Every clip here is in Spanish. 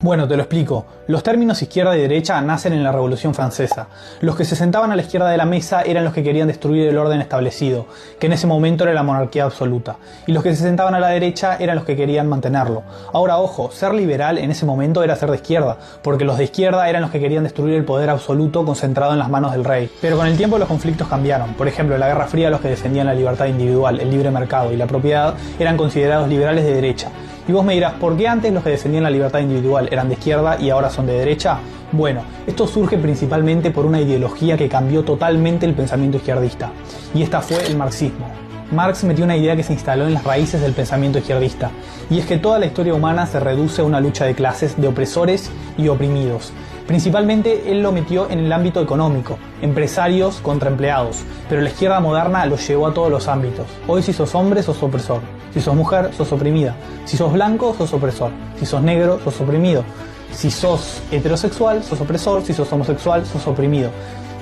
Bueno, te lo explico. Los términos izquierda y derecha nacen en la Revolución Francesa. Los que se sentaban a la izquierda de la mesa eran los que querían destruir el orden establecido, que en ese momento era la monarquía absoluta. Y los que se sentaban a la derecha eran los que querían mantenerlo. Ahora, ojo, ser liberal en ese momento era ser de izquierda, porque los de izquierda eran los que querían destruir el poder absoluto concentrado en las manos del rey. Pero con el tiempo los conflictos cambiaron. Por ejemplo, en la Guerra Fría los que defendían la libertad individual, el libre mercado y la propiedad eran considerados liberales de derecha. Y vos me dirás, ¿por qué antes los que defendían la libertad individual eran de izquierda y ahora son de derecha? Bueno, esto surge principalmente por una ideología que cambió totalmente el pensamiento izquierdista. Y esta fue el marxismo. Marx metió una idea que se instaló en las raíces del pensamiento izquierdista. Y es que toda la historia humana se reduce a una lucha de clases, de opresores y oprimidos. Principalmente él lo metió en el ámbito económico, empresarios contra empleados, pero la izquierda moderna lo llevó a todos los ámbitos. Hoy si sos hombre sos opresor, si sos mujer sos oprimida, si sos blanco sos opresor, si sos negro sos oprimido, si sos heterosexual sos opresor, si sos homosexual sos oprimido.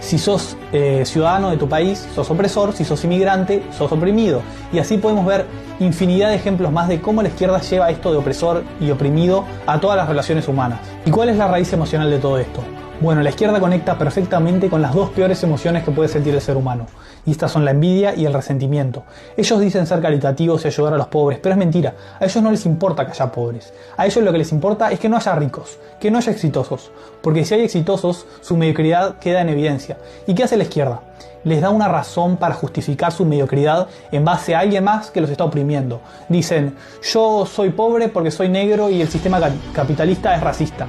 Si sos ciudadano de tu país, sos opresor, si sos inmigrante, sos oprimido. Y así podemos ver infinidad de ejemplos más de cómo la izquierda lleva esto de opresor y oprimido a todas las relaciones humanas. ¿Y cuál es la raíz emocional de todo esto? Bueno, la izquierda conecta perfectamente con las dos peores emociones que puede sentir el ser humano. Y estas son la envidia y el resentimiento. Ellos dicen ser caritativos y ayudar a los pobres, pero es mentira. A ellos no les importa que haya pobres. A ellos lo que les importa es que no haya ricos, que no haya exitosos. Porque si hay exitosos, su mediocridad queda en evidencia. ¿Y qué hace la izquierda? Les da una razón para justificar su mediocridad en base a alguien más que los está oprimiendo. Dicen, yo soy pobre porque soy negro y el sistema capitalista es racista.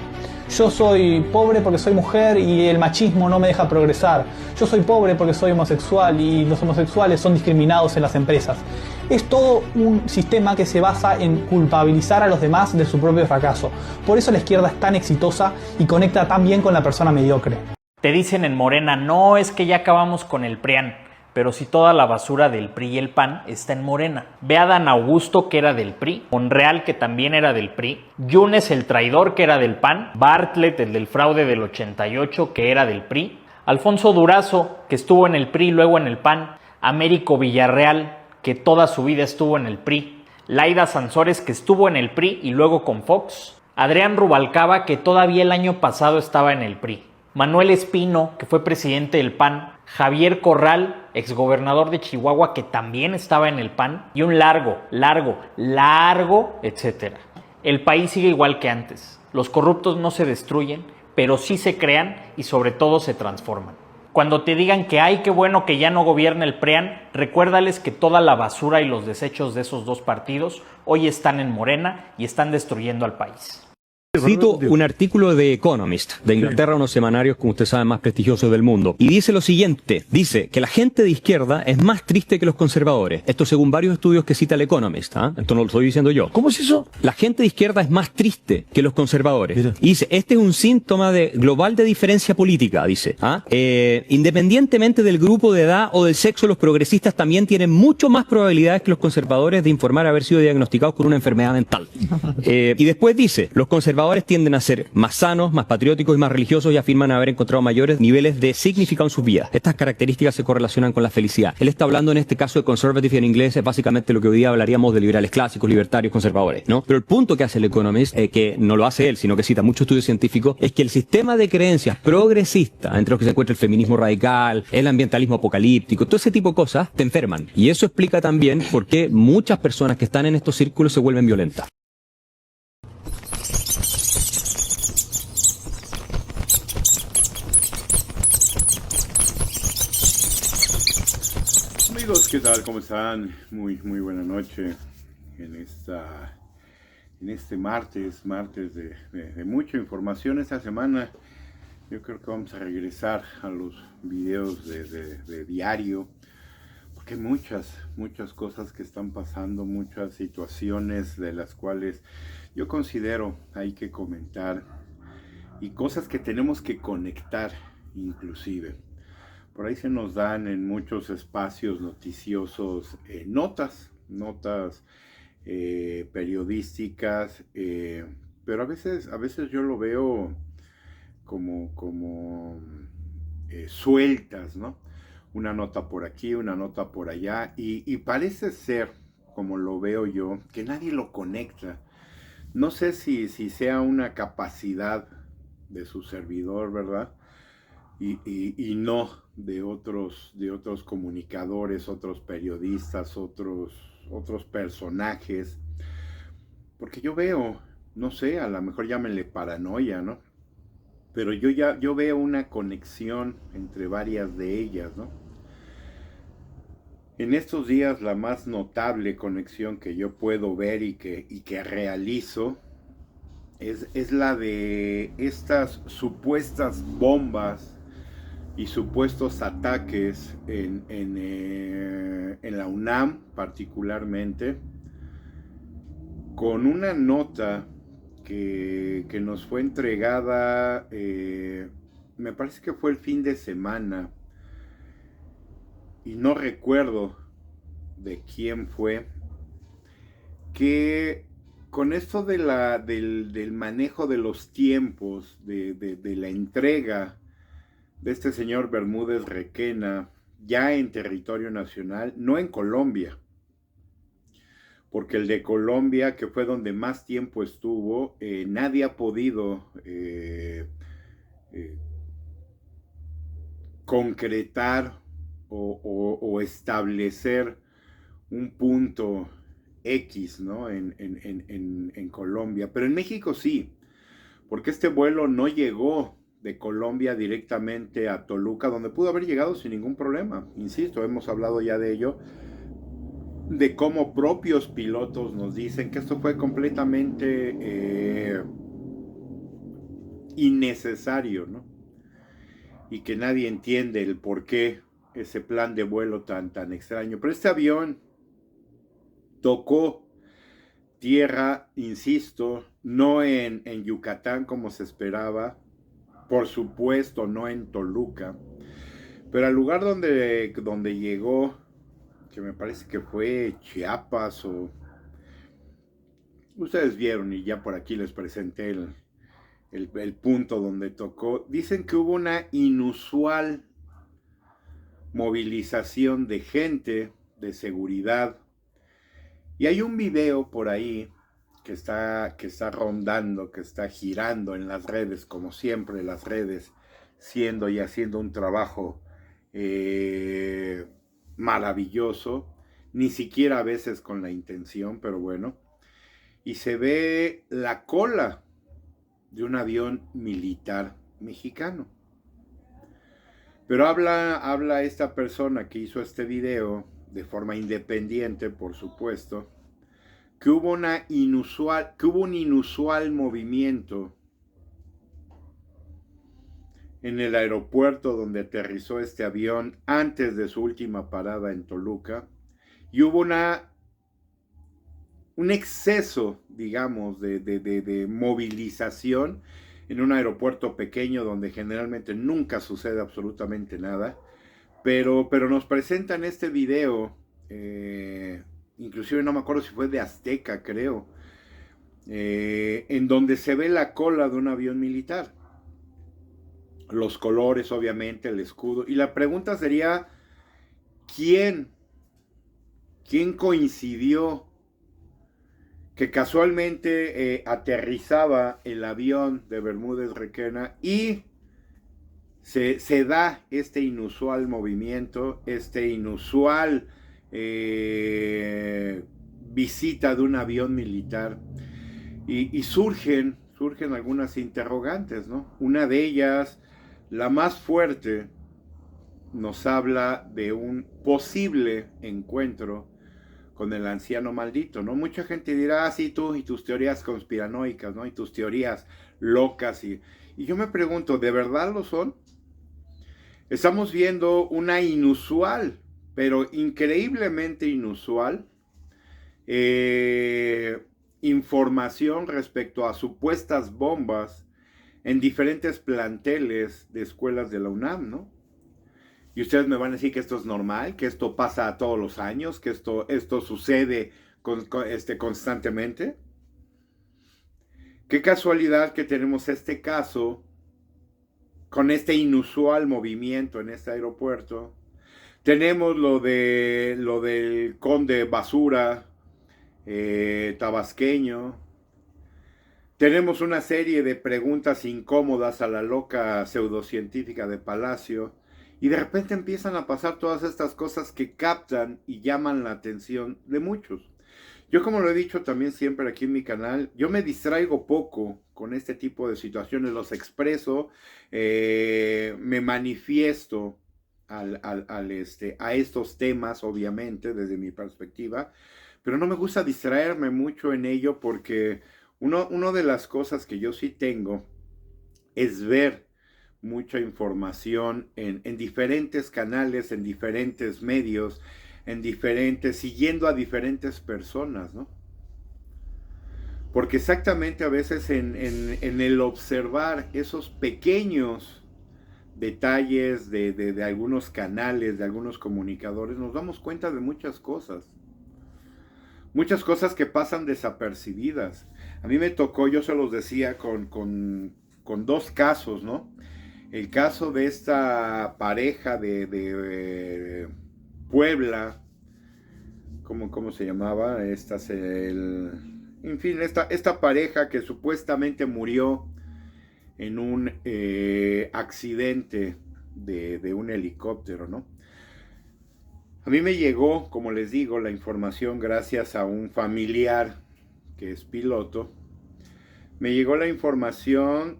Yo soy pobre porque soy mujer y el machismo no me deja progresar. Yo soy pobre porque soy homosexual y los homosexuales son discriminados en las empresas. Es todo un sistema que se basa en culpabilizar a los demás de su propio fracaso. Por eso la izquierda es tan exitosa y conecta tan bien con la persona mediocre. Te dicen en Morena, no, es que ya acabamos con el PRIAN. Pero si toda la basura del PRI y el PAN está en Morena. Ve a Dan Augusto, que era del PRI, Monreal, que también era del PRI, Yunes, el traidor, que era del PAN, Bartlett, el del fraude del 88, que era del PRI, Alfonso Durazo, que estuvo en el PRI y luego en el PAN, Américo Villarreal, que toda su vida estuvo en el PRI, Laida Sansores, que estuvo en el PRI y luego con Fox, Adrián Rubalcaba, que todavía el año pasado estaba en el PRI, Manuel Espino, que fue presidente del PAN, Javier Corral, exgobernador de Chihuahua, que también estaba en el PAN, y un largo, etcétera. El país sigue igual que antes. Los corruptos no se destruyen, pero sí se crean y sobre todo se transforman. Cuando te digan que ay, qué bueno que ya no gobierna el PRIAN, recuérdales que toda la basura y los desechos de esos dos partidos hoy están en Morena y están destruyendo al país. Cito un artículo de Economist, de Inglaterra, unos semanarios, como usted sabe, más prestigiosos del mundo. Y dice lo siguiente, dice que la gente de izquierda es más triste que los conservadores. Esto según varios estudios que cita el Economist, ¿ah? Esto no lo estoy diciendo yo. ¿Cómo es eso? La gente de izquierda es más triste que los conservadores. Mira. Y dice, este es un síntoma global de diferencia política, dice. ¿Ah? Independientemente del grupo de edad o del sexo, los progresistas también tienen mucho más probabilidades que los conservadores de informar haber sido diagnosticados con una enfermedad mental. Y después dice, los conservadores tienden a ser más sanos, más patrióticos y más religiosos y afirman haber encontrado mayores niveles de significado en sus vidas. Estas características se correlacionan con la felicidad. Él está hablando en este caso de conservative en inglés, es básicamente lo que hoy día hablaríamos de liberales clásicos, libertarios, conservadores, ¿no? Pero el punto que hace el Economist, que no lo hace él, sino que cita muchos estudios científicos, es que el sistema de creencias progresista, entre los que se encuentra el feminismo radical, el ambientalismo apocalíptico, todo ese tipo de cosas, te enferman. Y eso explica también por qué muchas personas que están en estos círculos se vuelven violentas. Amigos, ¿qué tal? ¿Cómo están? Muy buena noche en este martes de mucha información. Esta semana yo creo que vamos a regresar a los videos de diario, porque hay muchas cosas que están pasando, muchas situaciones de las cuales yo considero hay que comentar y cosas que tenemos que conectar inclusive. Por ahí se nos dan en muchos espacios noticiosos notas periodísticas, pero a veces yo lo veo como sueltas, ¿no? Una nota por aquí, una nota por allá, y parece ser, como lo veo yo, que nadie lo conecta. No sé si sea una capacidad de su servidor, ¿verdad? Y no de otros comunicadores, otros periodistas, otros personajes. Porque yo veo, no sé, a lo mejor llámenle paranoia, ¿no? Pero yo veo una conexión entre varias de ellas, ¿no? En estos días la más notable conexión que yo puedo ver y que realizo es la de estas supuestas bombas y supuestos ataques en la UNAM particularmente, con una nota que nos fue entregada, me parece que fue el fin de semana, y no recuerdo de quién fue, que con esto del manejo de los tiempos, de la entrega de este señor Bermúdez Requena, ya en territorio nacional, no en Colombia, porque el de Colombia, que fue donde más tiempo estuvo, nadie ha podido eh, concretar o establecer un punto X, ¿no? En Colombia, pero en México sí, porque este vuelo no llegó de Colombia directamente a Toluca, donde pudo haber llegado sin ningún problema. Insisto, hemos hablado ya de ello, de cómo propios pilotos nos dicen que esto fue completamente innecesario, ¿no? Y que nadie entiende el por qué ese plan de vuelo tan extraño. Pero este avión tocó tierra, insisto, no en Yucatán como se esperaba, por supuesto no en Toluca, pero al lugar donde llegó, que me parece que fue Chiapas, o ustedes vieron y ya por aquí les presenté el punto donde tocó. Dicen que hubo una inusual movilización de gente, de seguridad, y hay un video por ahí que está rondando, que está girando en las redes, como siempre las redes, siendo y haciendo un trabajo maravilloso, ni siquiera a veces con la intención, pero bueno, y se ve la cola de un avión militar mexicano. Pero habla esta persona que hizo este video, de forma independiente, por supuesto, que hubo un inusual movimiento en el aeropuerto donde aterrizó este avión antes de su última parada en Toluca, y hubo un exceso, digamos, de movilización en un aeropuerto pequeño donde generalmente nunca sucede absolutamente nada, pero nos presentan este video, inclusive no me acuerdo si fue de Azteca, creo, en donde se ve la cola de un avión militar, los colores, obviamente, el escudo, y la pregunta sería, ¿quién coincidió que casualmente aterrizaba el avión de Bermúdez Requena y se da este inusual movimiento, este inusual visita de un avión militar, y surgen algunas interrogantes, ¿no? Una de ellas, la más fuerte, nos habla de un posible encuentro con el anciano maldito, ¿no? Mucha gente dirá, sí, tú y tus teorías conspiranoicas, ¿no? Y tus teorías locas, y yo me pregunto, ¿de verdad lo son? Estamos viendo una inusual, pero increíblemente inusual, información respecto a supuestas bombas en diferentes planteles de escuelas de la UNAM, ¿no? Y ustedes me van a decir que esto es normal, que esto pasa todos los años, que esto sucede constantemente. Qué casualidad que tenemos este caso con este inusual movimiento en este aeropuerto. Tenemos lo del conde Basura, tabasqueño, Tenemos una serie de preguntas incómodas a la loca pseudocientífica de Palacio y de repente empiezan a pasar todas estas cosas que captan y llaman la atención de muchos. Yo, como lo he dicho también siempre aquí en mi canal, yo me distraigo poco con este tipo de situaciones, los expreso, me manifiesto a estos temas, obviamente, desde mi perspectiva, pero no me gusta distraerme mucho en ello porque una de las cosas que yo sí tengo es ver mucha información en diferentes canales, en diferentes medios, siguiendo a diferentes personas, ¿no? Porque exactamente a veces en el observar esos pequeños detalles de algunos canales, de algunos comunicadores, nos damos cuenta de muchas cosas. Muchas cosas que pasan desapercibidas. A mí me tocó, yo se los decía, con dos casos, ¿no? El caso de esta pareja de Puebla, ¿cómo se llamaba? En fin, esta pareja que supuestamente murió en un accidente de un helicóptero, ¿no? A mí me llegó, como les digo, la información gracias a un familiar que es piloto. Me llegó la información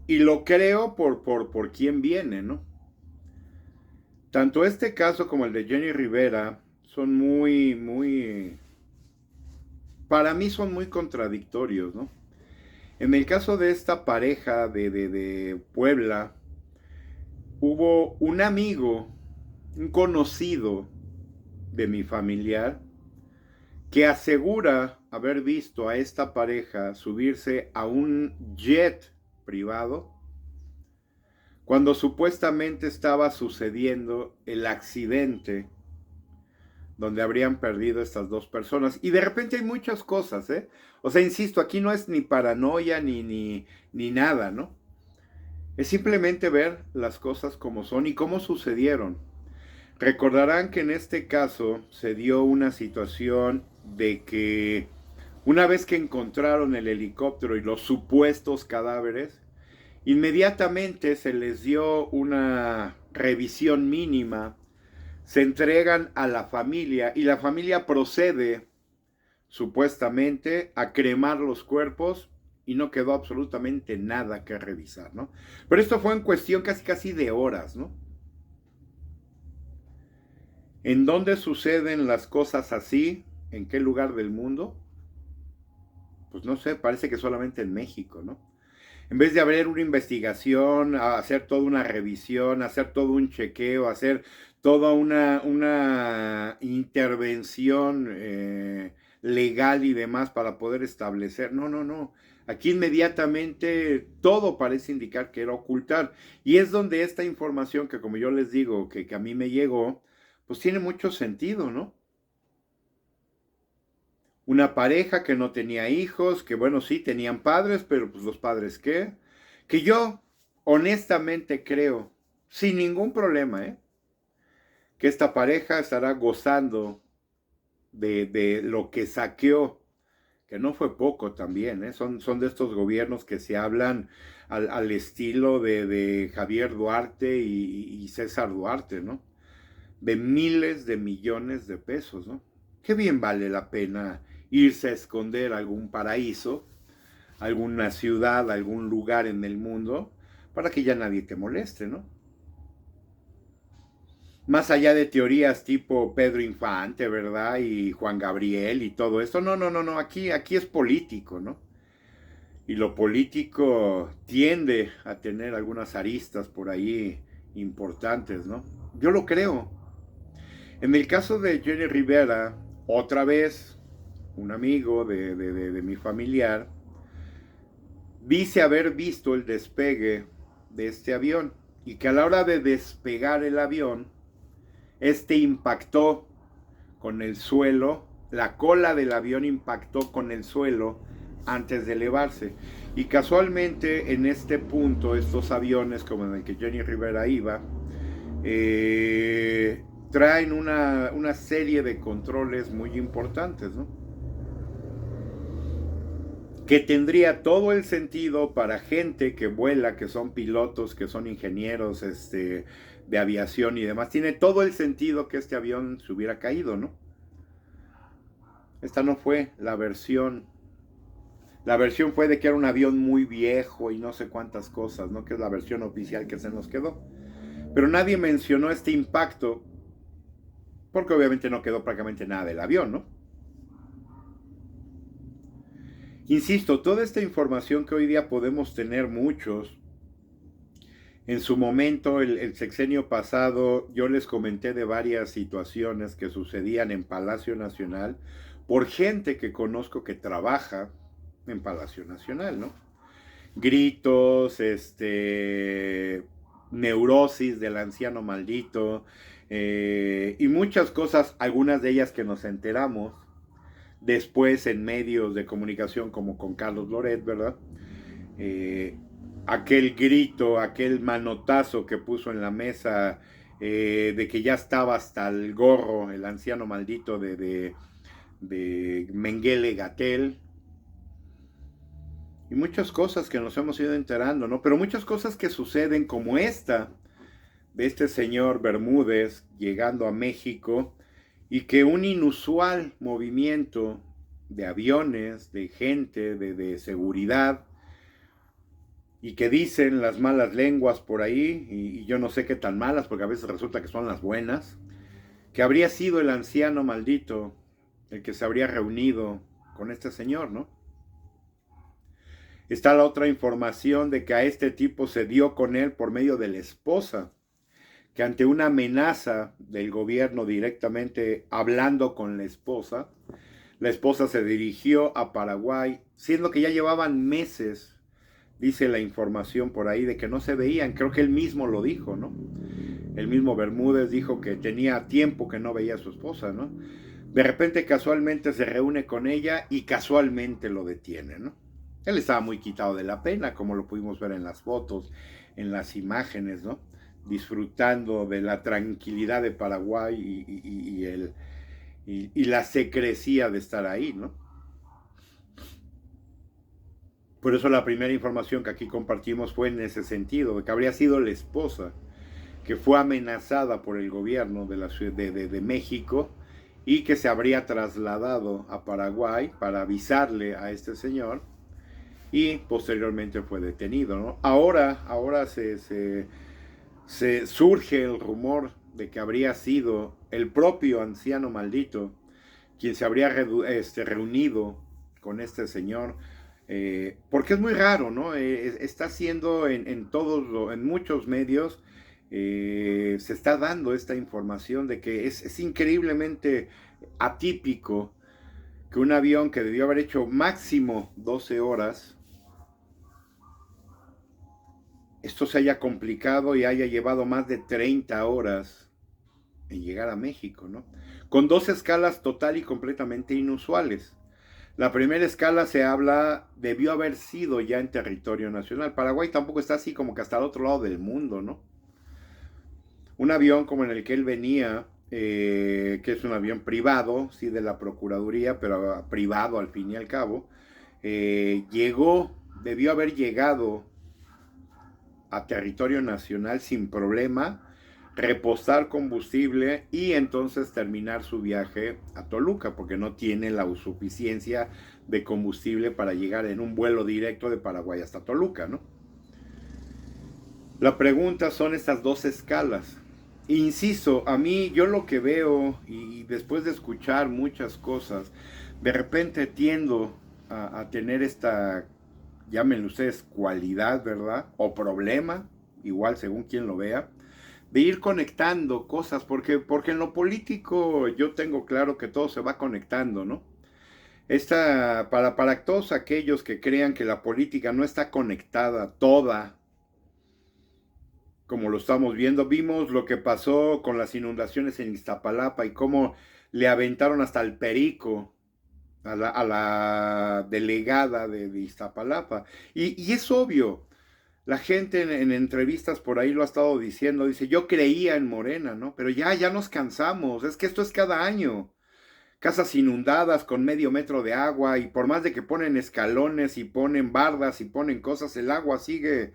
y lo creo por quién viene, ¿no? Tanto este caso como el de Jenny Rivera son para mí son muy contradictorios, ¿no? En el caso de esta pareja de Puebla, hubo un amigo, un conocido de mi familiar, que asegura haber visto a esta pareja subirse a un jet privado cuando supuestamente estaba sucediendo el accidente donde habrían perdido estas dos personas. Y de repente hay muchas cosas, ¿eh? O sea, insisto, aquí no es ni paranoia ni nada, ¿no? Es simplemente ver las cosas como son y cómo sucedieron. Recordarán que en este caso se dio una situación de que una vez que encontraron el helicóptero y los supuestos cadáveres, inmediatamente se les dio una revisión mínima, se entregan a la familia y la familia procede supuestamente a cremar los cuerpos y no quedó absolutamente nada que revisar, ¿no? Pero esto fue en cuestión casi de horas, ¿no? ¿En dónde suceden las cosas así? ¿En qué lugar del mundo? Pues no sé, parece que solamente en México, ¿no? En vez de haber una investigación, hacer toda una revisión, hacer todo un chequeo, hacer toda una intervención legal y demás para poder establecer. No. Aquí inmediatamente todo parece indicar que era ocultar. Y es donde esta información que, como yo les digo, que a mí me llegó, pues tiene mucho sentido, ¿no? Una pareja que no tenía hijos, que bueno, sí, tenían padres, pero pues los padres, ¿qué? Que yo honestamente creo, sin ningún problema, que esta pareja estará gozando de lo que saqueó, que no fue poco también, son de estos gobiernos que se hablan al estilo de Javier Duarte y César Duarte, ¿no? De miles de millones de pesos, ¿no? Qué bien vale la pena irse a esconder a algún paraíso, alguna ciudad, algún lugar en el mundo, para que ya nadie te moleste, ¿no? Más allá de teorías tipo Pedro Infante, ¿verdad? Y Juan Gabriel y todo esto. No. Aquí es político, ¿no? Y lo político tiende a tener algunas aristas por ahí importantes, ¿no? Yo lo creo. En el caso de Jenny Rivera, otra vez, un amigo de mi familiar, dice haber visto el despegue de este avión y que a la hora de despegar el avión, este impactó con el suelo, la cola del avión impactó con el suelo antes de elevarse. Y casualmente en este punto, estos aviones como en el que Jenny Rivera iba, traen una serie de controles muy importantes, ¿no? que tendría todo el sentido para gente que vuela, que son pilotos, que son ingenieros de aviación y demás. Tiene todo el sentido que este avión se hubiera caído, ¿no? Esta no fue la versión. La versión fue de que era un avión muy viejo y no sé cuántas cosas, ¿no? Que es la versión oficial que se nos quedó. Pero nadie mencionó este impacto, porque obviamente no quedó prácticamente nada del avión, ¿no? Insisto, toda esta información que hoy día podemos tener muchos, en su momento, el sexenio pasado, yo les comenté de varias situaciones que sucedían en Palacio Nacional por gente que conozco que trabaja en Palacio Nacional, ¿no? Gritos, neurosis del anciano maldito, y muchas cosas, algunas de ellas que nos enteramos después en medios de comunicación como con Carlos Loret, ¿verdad? Aquel grito, aquel manotazo que puso en la mesa, de que ya estaba hasta el gorro el anciano maldito de Mengele Gatell, y muchas cosas que nos hemos ido enterando, ¿no? Pero muchas cosas que suceden como esta, de este señor Bermúdez llegando a México, y que un inusual movimiento de aviones, de gente, de seguridad, y que dicen las malas lenguas por ahí, y yo no sé qué tan malas, porque a veces resulta que son las buenas, que habría sido el anciano maldito el que se habría reunido con este señor, ¿no? Está la otra información de que a este tipo se dio con él por medio de la esposa, que ante una amenaza del gobierno directamente hablando con la esposa se dirigió a Paraguay, siendo que ya llevaban meses, dice la información por ahí, de que no se veían. Creo que él mismo lo dijo, ¿no? El mismo Bermúdez dijo que tenía tiempo que no veía a su esposa, ¿no? De repente casualmente se reúne con ella y casualmente lo detiene, ¿no? Él estaba muy quitado de la pena, como lo pudimos ver en las fotos, en las imágenes, ¿no? Disfrutando de la tranquilidad de Paraguay y la secrecía de estar ahí, ¿no? Por eso la primera información que aquí compartimos fue en ese sentido, de que habría sido la esposa que fue amenazada por el gobierno de la ciudad de México, y que se habría trasladado a Paraguay para avisarle a este señor, y posteriormente fue detenido, ¿no? Ahora se surge el rumor de que habría sido el propio anciano maldito quien se habría reunido con este señor, porque es muy raro, ¿no? Está haciendo en muchos medios, se está dando esta información de que es increíblemente atípico que un avión que debió haber hecho máximo 12 horas, esto se haya complicado y haya llevado más de 30 horas en llegar a México, ¿no? Con dos escalas total y completamente inusuales. La primera escala se habla, debió haber sido ya en territorio nacional. Paraguay tampoco está así como que hasta el otro lado del mundo, ¿no? Un avión como en el que él venía, que es un avión privado, sí, de la Procuraduría, pero privado al fin y al cabo, debió haber llegado a territorio nacional sin problema, repostar combustible y entonces terminar su viaje a Toluca, porque no tiene la suficiencia de combustible para llegar en un vuelo directo de Paraguay hasta Toluca, ¿no? La pregunta son estas dos escalas. Insisto, a mí, yo lo que veo, y después de escuchar muchas cosas, de repente tiendo a tener esta, llámenlo ustedes, cualidad, ¿verdad? O problema, igual según quien lo vea, de ir conectando cosas, porque en lo político yo tengo claro que todo se va conectando, ¿no? Para todos aquellos que crean que la política no está conectada toda, como lo estamos viendo, vimos lo que pasó con las inundaciones en Iztapalapa y cómo le aventaron hasta el perico a la delegada de Iztapalapa. Y es obvio, la gente en entrevistas por ahí lo ha estado diciendo, dice, yo creía en Morena, ¿no? Pero ya nos cansamos, es que esto es cada año. casas inundadas con medio metro de agua, y por más de que ponen escalones y ponen bardas y ponen cosas, el agua sigue.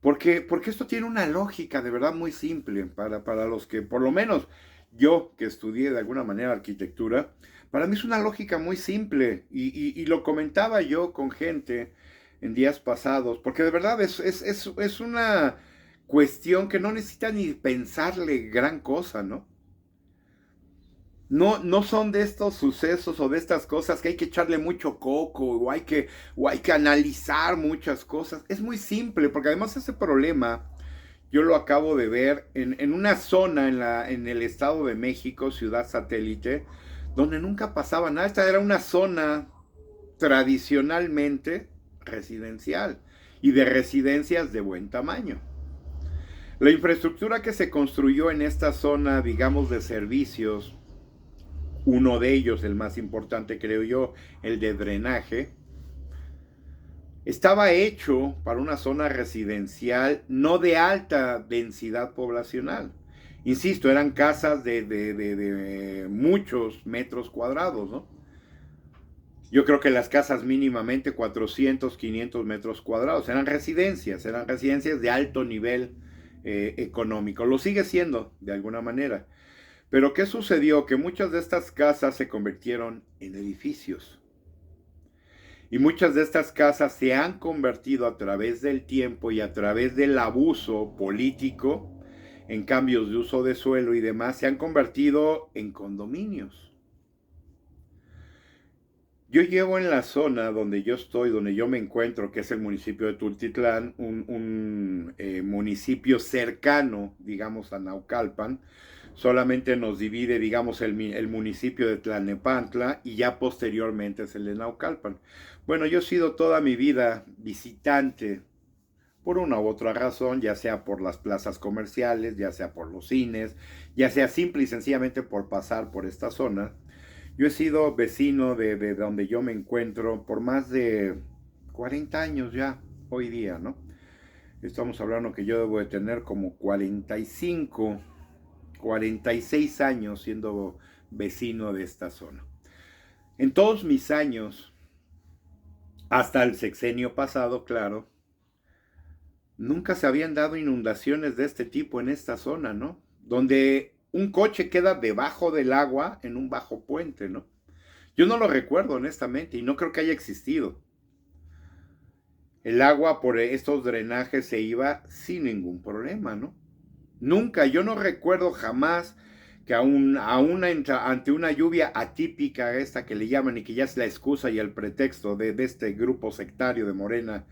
Porque esto tiene una lógica de verdad muy simple para los que, por lo menos yo que estudié de alguna manera arquitectura, para mí es una lógica muy simple, y lo comentaba yo con gente en días pasados, porque de verdad es una cuestión que no necesita ni pensarle gran cosa, ¿no? No son de estos sucesos o de estas cosas que hay que echarle mucho coco, o hay que analizar muchas cosas. Es muy simple, porque además ese problema yo lo acabo de ver en una zona en el Estado de México, Ciudad Satélite, donde nunca pasaba nada. Esta era una zona tradicionalmente residencial, y de residencias de buen tamaño. La infraestructura que se construyó en esta zona, digamos, de servicios, uno de ellos, el más importante creo yo, el de drenaje, estaba hecho para una zona residencial no de alta densidad poblacional. Insisto, eran casas de muchos metros cuadrados, ¿no? Yo creo que las casas mínimamente 400, 500 metros cuadrados. Eran residencias de alto nivel económico. Lo sigue siendo, de alguna manera. Pero ¿qué sucedió? Que muchas de estas casas se convirtieron en edificios. Y muchas de estas casas se han convertido a través del tiempo y a través del abuso político, en cambios de uso de suelo y demás, se han convertido en condominios. Yo llevo en la zona donde yo estoy, donde yo me encuentro, que es el municipio de Tultitlán, un municipio cercano, digamos, a Naucalpan. Solamente nos divide, digamos, el municipio de Tlalnepantla, y ya posteriormente es el de Naucalpan. Bueno, yo he sido toda mi vida visitante, por una u otra razón, ya sea por las plazas comerciales, ya sea por los cines, ya sea simple y sencillamente por pasar por esta zona. Yo he sido vecino de donde yo me encuentro por más de 40 años ya, hoy día, ¿no? Estamos hablando que yo debo de tener como 45, 46 años siendo vecino de esta zona. En todos mis años, hasta el sexenio pasado, claro, nunca se habían dado inundaciones de este tipo en esta zona, ¿no? Donde un coche queda debajo del agua en un bajo puente, ¿no? Yo no lo recuerdo honestamente, y no creo que haya existido. El agua por estos drenajes se iba sin ningún problema, ¿no? Nunca, yo no recuerdo jamás que ante una lluvia atípica, esta que le llaman y que ya es la excusa y el pretexto de este grupo sectario de Morena,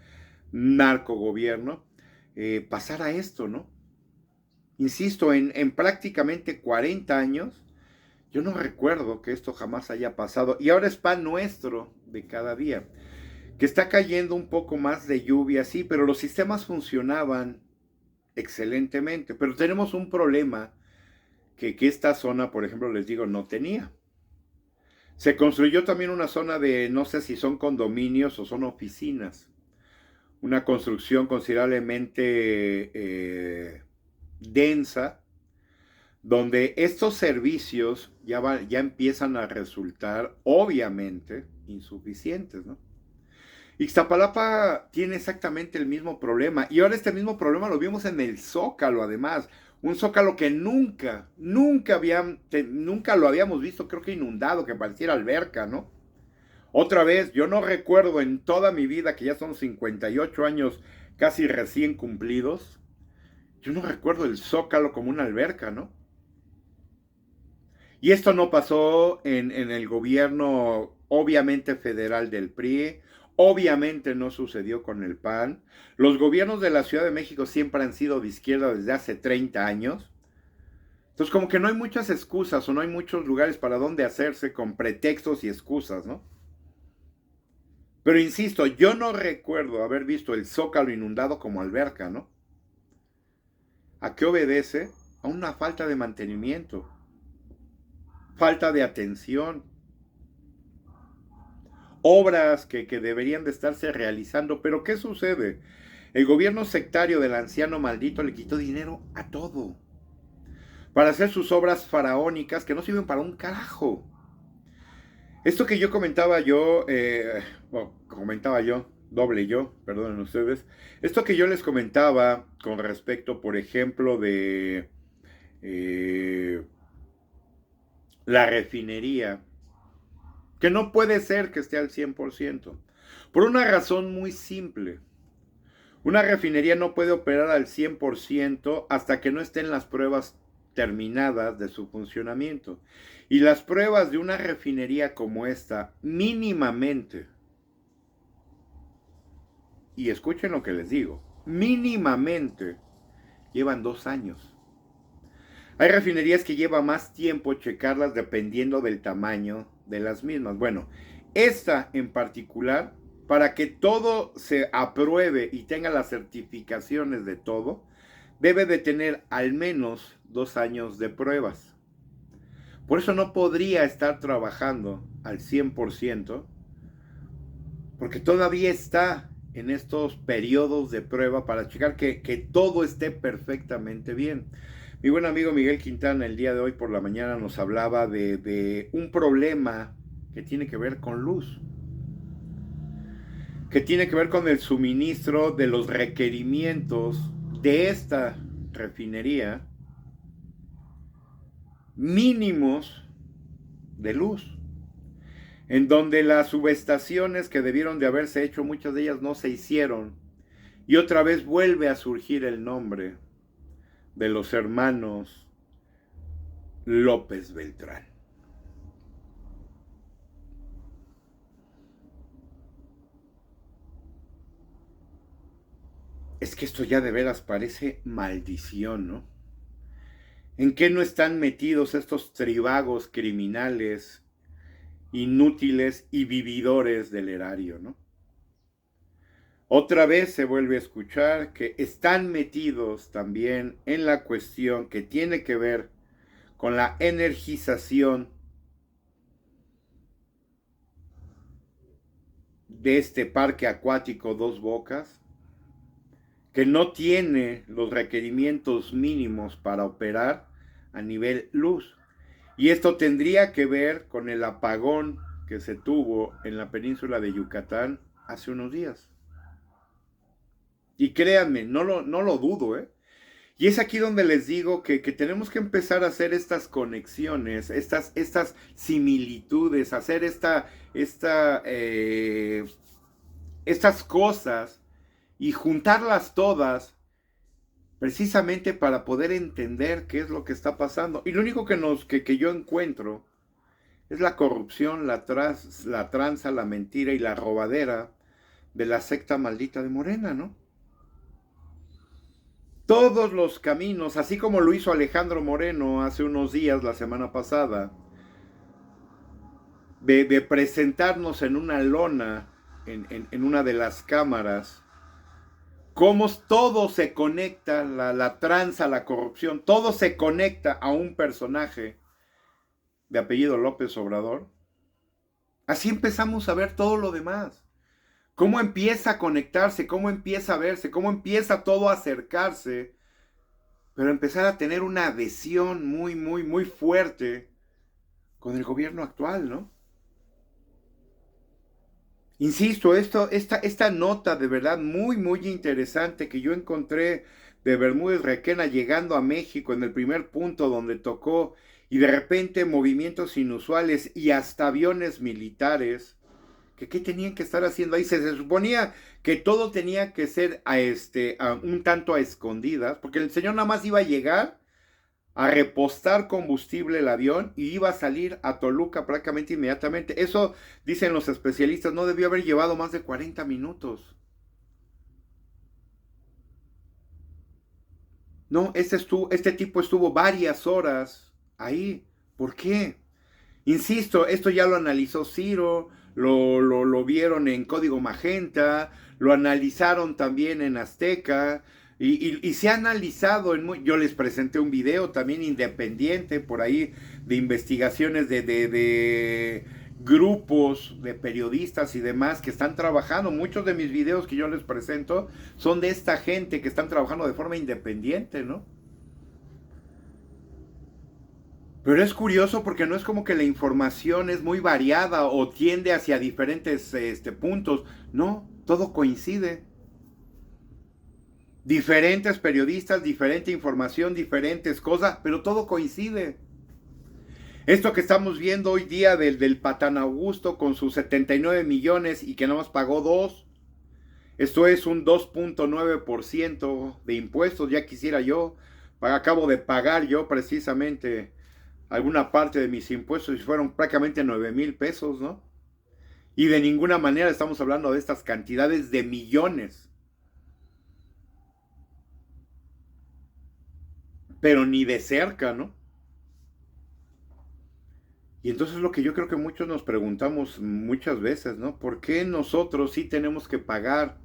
narcogobierno, pasara esto, ¿no? Insisto, en prácticamente 40 años, yo no recuerdo que esto jamás haya pasado. Y ahora es pan nuestro de cada día. Que está cayendo un poco más de lluvia, sí, pero los sistemas funcionaban excelentemente. Pero tenemos un problema que esta zona, por ejemplo, les digo, no tenía. Se construyó también una zona de, no sé si son condominios o son oficinas. Una construcción considerablemente densa, donde estos servicios ya empiezan a resultar obviamente insuficientes, ¿no? Ixtapalapa tiene exactamente el mismo problema, y ahora este mismo problema lo vimos en el Zócalo, además, un Zócalo que nunca lo habíamos visto, creo que inundado, que pareciera alberca, ¿no? Otra vez, yo no recuerdo en toda mi vida, que ya son 58 años casi recién cumplidos, yo no recuerdo el Zócalo como una alberca, ¿no? Y esto no pasó en el gobierno, obviamente, federal del PRI, obviamente no sucedió con el PAN. Los gobiernos de la Ciudad de México siempre han sido de izquierda desde hace 30 años. Entonces, como que no hay muchas excusas, o no hay muchos lugares para donde hacerse con pretextos y excusas, ¿no? Pero insisto, yo no recuerdo haber visto el Zócalo inundado como alberca, ¿no? ¿A qué obedece? A una falta de mantenimiento, falta de atención, obras que deberían de estarse realizando. Pero ¿qué sucede? El gobierno sectario del anciano maldito le quitó dinero a todo, para hacer sus obras faraónicas que no sirven para un carajo. Esto que yo doble yo, perdonen ustedes, esto que yo les comentaba con respecto, por ejemplo, de la refinería, que no puede ser que esté al 100%, por una razón muy simple. Una refinería no puede operar al 100% hasta que no estén las pruebas terminadas de su funcionamiento. Y las pruebas de una refinería como esta, mínimamente, y escuchen lo que les digo, mínimamente llevan 2 años. Hay refinerías que lleva más tiempo checarlas dependiendo del tamaño de las mismas. Bueno, esta en particular, para que todo se apruebe y tenga las certificaciones de todo, debe de tener al menos 2 años de pruebas. Por eso no podría estar trabajando al 100%, porque todavía está en estos periodos de prueba para checar que todo esté perfectamente bien. Mi buen amigo Miguel Quintana el día de hoy por la mañana nos hablaba de un problema que tiene que ver con luz, que tiene que ver con el suministro de los requerimientos de esta refinería mínimos de luz, en donde las subestaciones que debieron de haberse hecho, muchas de ellas no se hicieron, y otra vez vuelve a surgir el nombre de los hermanos López Beltrán. Es que esto ya de veras parece maldición, ¿no? ¿En qué no están metidos estos tribagos criminales, inútiles y vividores del erario, ¿no? Otra vez se vuelve a escuchar que están metidos también en la cuestión que tiene que ver con la energización de este parque acuático Dos Bocas, que no tiene los requerimientos mínimos para operar a nivel luz. Y esto tendría que ver con el apagón que se tuvo en la península de Yucatán hace unos días. Y créanme, no lo dudo, ¿eh? Y es aquí donde les digo que tenemos que empezar a hacer estas conexiones, estas similitudes, hacer estas cosas y juntarlas todas precisamente para poder entender qué es lo que está pasando. Y lo único que yo encuentro es la corrupción, la tranza, la mentira y la robadera de la secta maldita de Morena, ¿no? Todos los caminos, así como lo hizo Alejandro Moreno hace unos días, la semana pasada, de presentarnos en una lona, en una de las cámaras, cómo todo se conecta, la tranza, la corrupción, todo se conecta a un personaje de apellido López Obrador. Así empezamos a ver todo lo demás. Cómo empieza a conectarse, cómo empieza a verse, cómo empieza todo a acercarse, pero empezar a tener una adhesión muy, muy, muy fuerte con el gobierno actual, ¿no? Insisto, esta nota de verdad muy, muy interesante que yo encontré de Bermúdez Requena llegando a México en el primer punto donde tocó, y de repente movimientos inusuales y hasta aviones militares, que qué tenían que estar haciendo ahí. Se suponía que todo tenía que ser un tanto a escondidas, porque el señor nada más iba a llegar a repostar combustible el avión y iba a salir a Toluca prácticamente inmediatamente. Eso, dicen los especialistas, no debió haber llevado más de 40 minutos. No, este tipo estuvo varias horas ahí. ¿Por qué? Insisto, esto ya lo analizó Ciro, lo vieron en Código Magenta, lo analizaron también en Azteca, y se ha analizado, yo les presenté un video también independiente por ahí de investigaciones de grupos de periodistas y demás que están trabajando. Muchos de mis videos que yo les presento son de esta gente que están trabajando de forma independiente, ¿no? Pero es curioso porque no es como que la información es muy variada o tiende hacia diferentes puntos. No, todo coincide. Diferentes periodistas, diferente información, diferentes cosas, pero todo coincide. Esto que estamos viendo hoy día del Patán Augusto con sus 79 millones y que nada más pagó 2. Esto es un 2.9% de impuestos. Ya quisiera yo, acabo de pagar yo precisamente alguna parte de mis impuestos y fueron prácticamente 9,000 pesos, ¿no? Y de ninguna manera estamos hablando de estas cantidades de millones. Pero ni de cerca, ¿no? Y entonces lo que yo creo que muchos nos preguntamos muchas veces, ¿no? ¿Por qué nosotros sí tenemos que pagar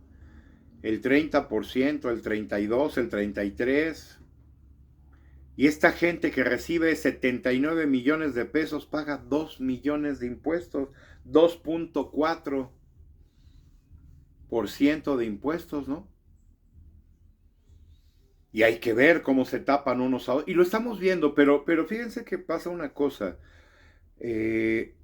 el 30%, el 32%, el 33%? Y esta gente que recibe 79 millones de pesos paga 2 millones de impuestos, 2.4% de impuestos, ¿no? Y hay que ver cómo se tapan unos a otros. Y lo estamos viendo, pero fíjense que pasa una cosa.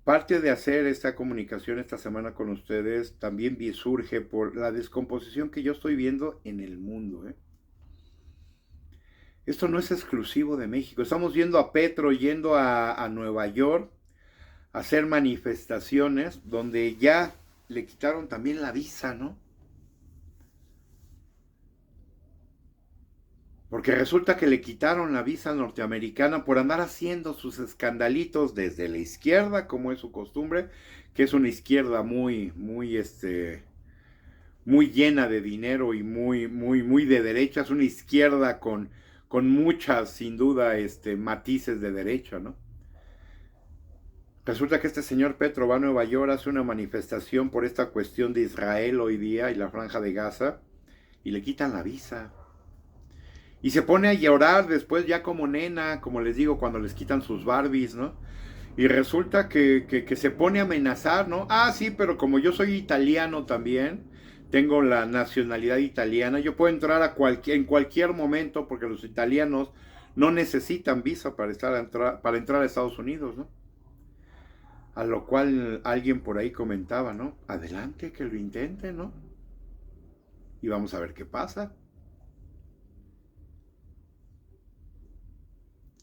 Parte de hacer esta comunicación esta semana con ustedes también surge por la descomposición que yo estoy viendo en el mundo. Esto no es exclusivo de México. Estamos viendo a Petro yendo a Nueva York a hacer manifestaciones donde ya le quitaron también la visa, ¿no? Porque resulta que le quitaron la visa norteamericana por andar haciendo sus escandalitos desde la izquierda, como es su costumbre, que es una izquierda muy llena de dinero y muy de derecha. Es una izquierda con muchas, sin duda, matices de derecha, ¿no? Resulta que este señor Petro va a Nueva York, hace una manifestación por esta cuestión de Israel hoy día y la Franja de Gaza, y le quitan la visa. Y se pone a llorar después ya como nena, como les digo, cuando les quitan sus Barbies, ¿no? Y resulta que se pone a amenazar, ¿no? Ah, sí, pero como yo soy italiano también, tengo la nacionalidad italiana, yo puedo entrar en cualquier momento porque los italianos no necesitan visa para entrar a Estados Unidos, ¿no? A lo cual alguien por ahí comentaba, ¿no? Adelante, que lo intenten, ¿no? Y vamos a ver qué pasa.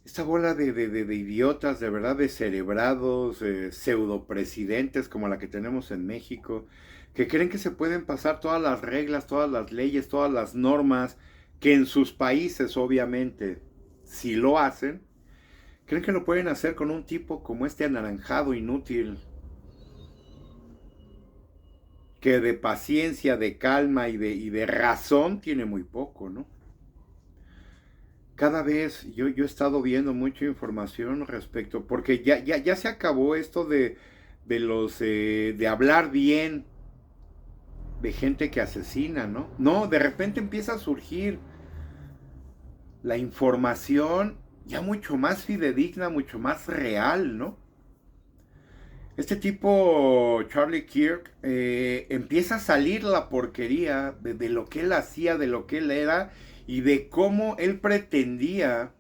Esta bola de idiotas, de verdad, descerebrados, pseudopresidentes como la que tenemos en México, que creen que se pueden pasar todas las reglas, todas las leyes, todas las normas, que en sus países, obviamente, si lo hacen, creen que lo pueden hacer con un tipo como este anaranjado inútil, que de paciencia, de calma y de razón tiene muy poco, ¿no? Cada vez yo he estado viendo mucha información respecto, porque ya se acabó esto de hablar bien de gente que asesina, ¿no? No, de repente empieza a surgir la información ya mucho más fidedigna, mucho más real, ¿no? Este tipo, Charlie Kirk, empieza a salir la porquería de lo que él hacía, de lo que él era y de cómo él pretendía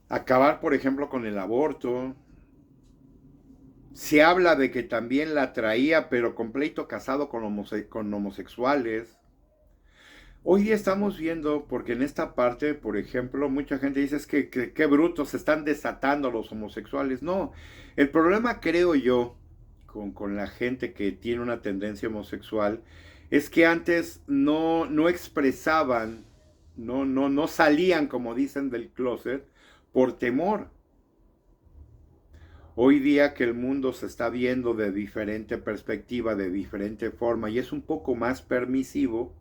acabar, por ejemplo, con el aborto. Se habla de que también la traía, pero con pleito casado con homosexuales. Hoy día estamos viendo, porque en esta parte, por ejemplo, mucha gente dice es que qué brutos se están desatando los homosexuales. No, el problema creo yo con la gente que tiene una tendencia homosexual es que antes no expresaban, no salían, como dicen, del closet por temor. Hoy día que el mundo se está viendo de diferente perspectiva, de diferente forma y es un poco más permisivo,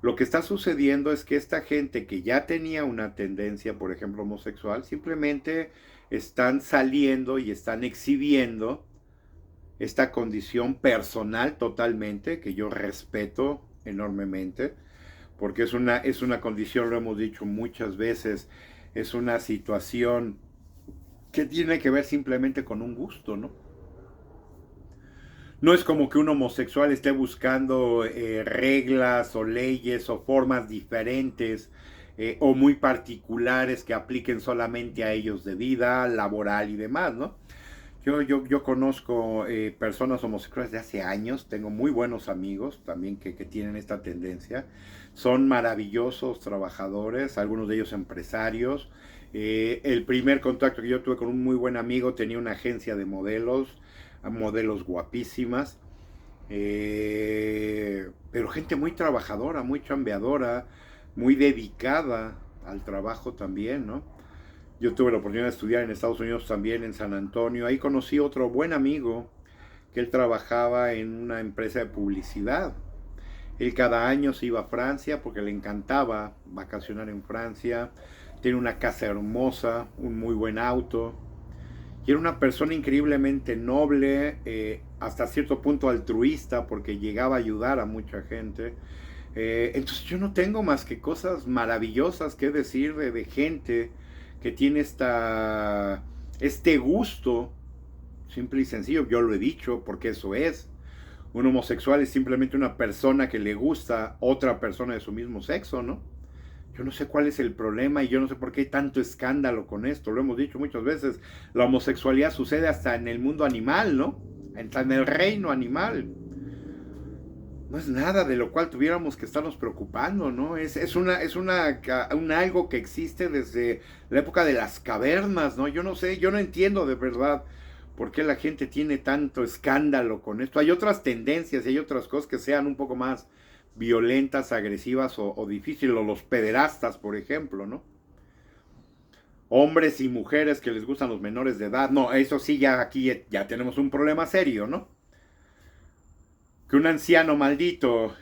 lo que está sucediendo es que esta gente que ya tenía una tendencia, por ejemplo, homosexual, simplemente están saliendo y están exhibiendo esta condición personal totalmente, que yo respeto enormemente, porque es una condición, lo hemos dicho muchas veces, es una situación que tiene que ver simplemente con un gusto, ¿no? No es como que un homosexual esté buscando reglas o leyes o formas diferentes o muy particulares que apliquen solamente a ellos de vida, laboral y demás, ¿no? Yo conozco personas homosexuales de hace años, tengo muy buenos amigos también que tienen esta tendencia. Son maravillosos trabajadores, algunos de ellos empresarios. El primer contacto que yo tuve con un muy buen amigo tenía una agencia de modelos, modelos guapísimas, pero gente muy trabajadora, muy chambeadora, muy dedicada al trabajo también, ¿no? Yo tuve la oportunidad de estudiar en Estados Unidos también, en San Antonio. Ahí conocí otro buen amigo que él trabajaba en una empresa de publicidad. Él cada año se iba a Francia porque le encantaba vacacionar en Francia. Tiene una casa hermosa, un muy buen auto. Y era una persona increíblemente noble, hasta cierto punto altruista, porque llegaba a ayudar a mucha gente. Entonces yo no tengo más que cosas maravillosas que decir de gente que tiene este gusto, simple y sencillo. Yo lo he dicho, porque eso es. Un homosexual es simplemente una persona que le gusta otra persona de su mismo sexo, ¿no? Yo no sé cuál es el problema y yo no sé por qué hay tanto escándalo con esto. Lo hemos dicho muchas veces. La homosexualidad sucede hasta en el mundo animal, ¿no? Hasta en el reino animal. No es nada de lo cual tuviéramos que estarnos preocupando, ¿no? Es un algo que existe desde la época de las cavernas, ¿no? Yo no sé, yo no entiendo de verdad por qué la gente tiene tanto escándalo con esto. Hay otras tendencias y hay otras cosas que sean un poco más violentas, agresivas o difíciles, o los pederastas, por ejemplo, ¿no? Hombres y mujeres que les gustan los menores de edad. No, eso sí, ya aquí ya tenemos un problema serio, ¿no? Que un anciano maldito,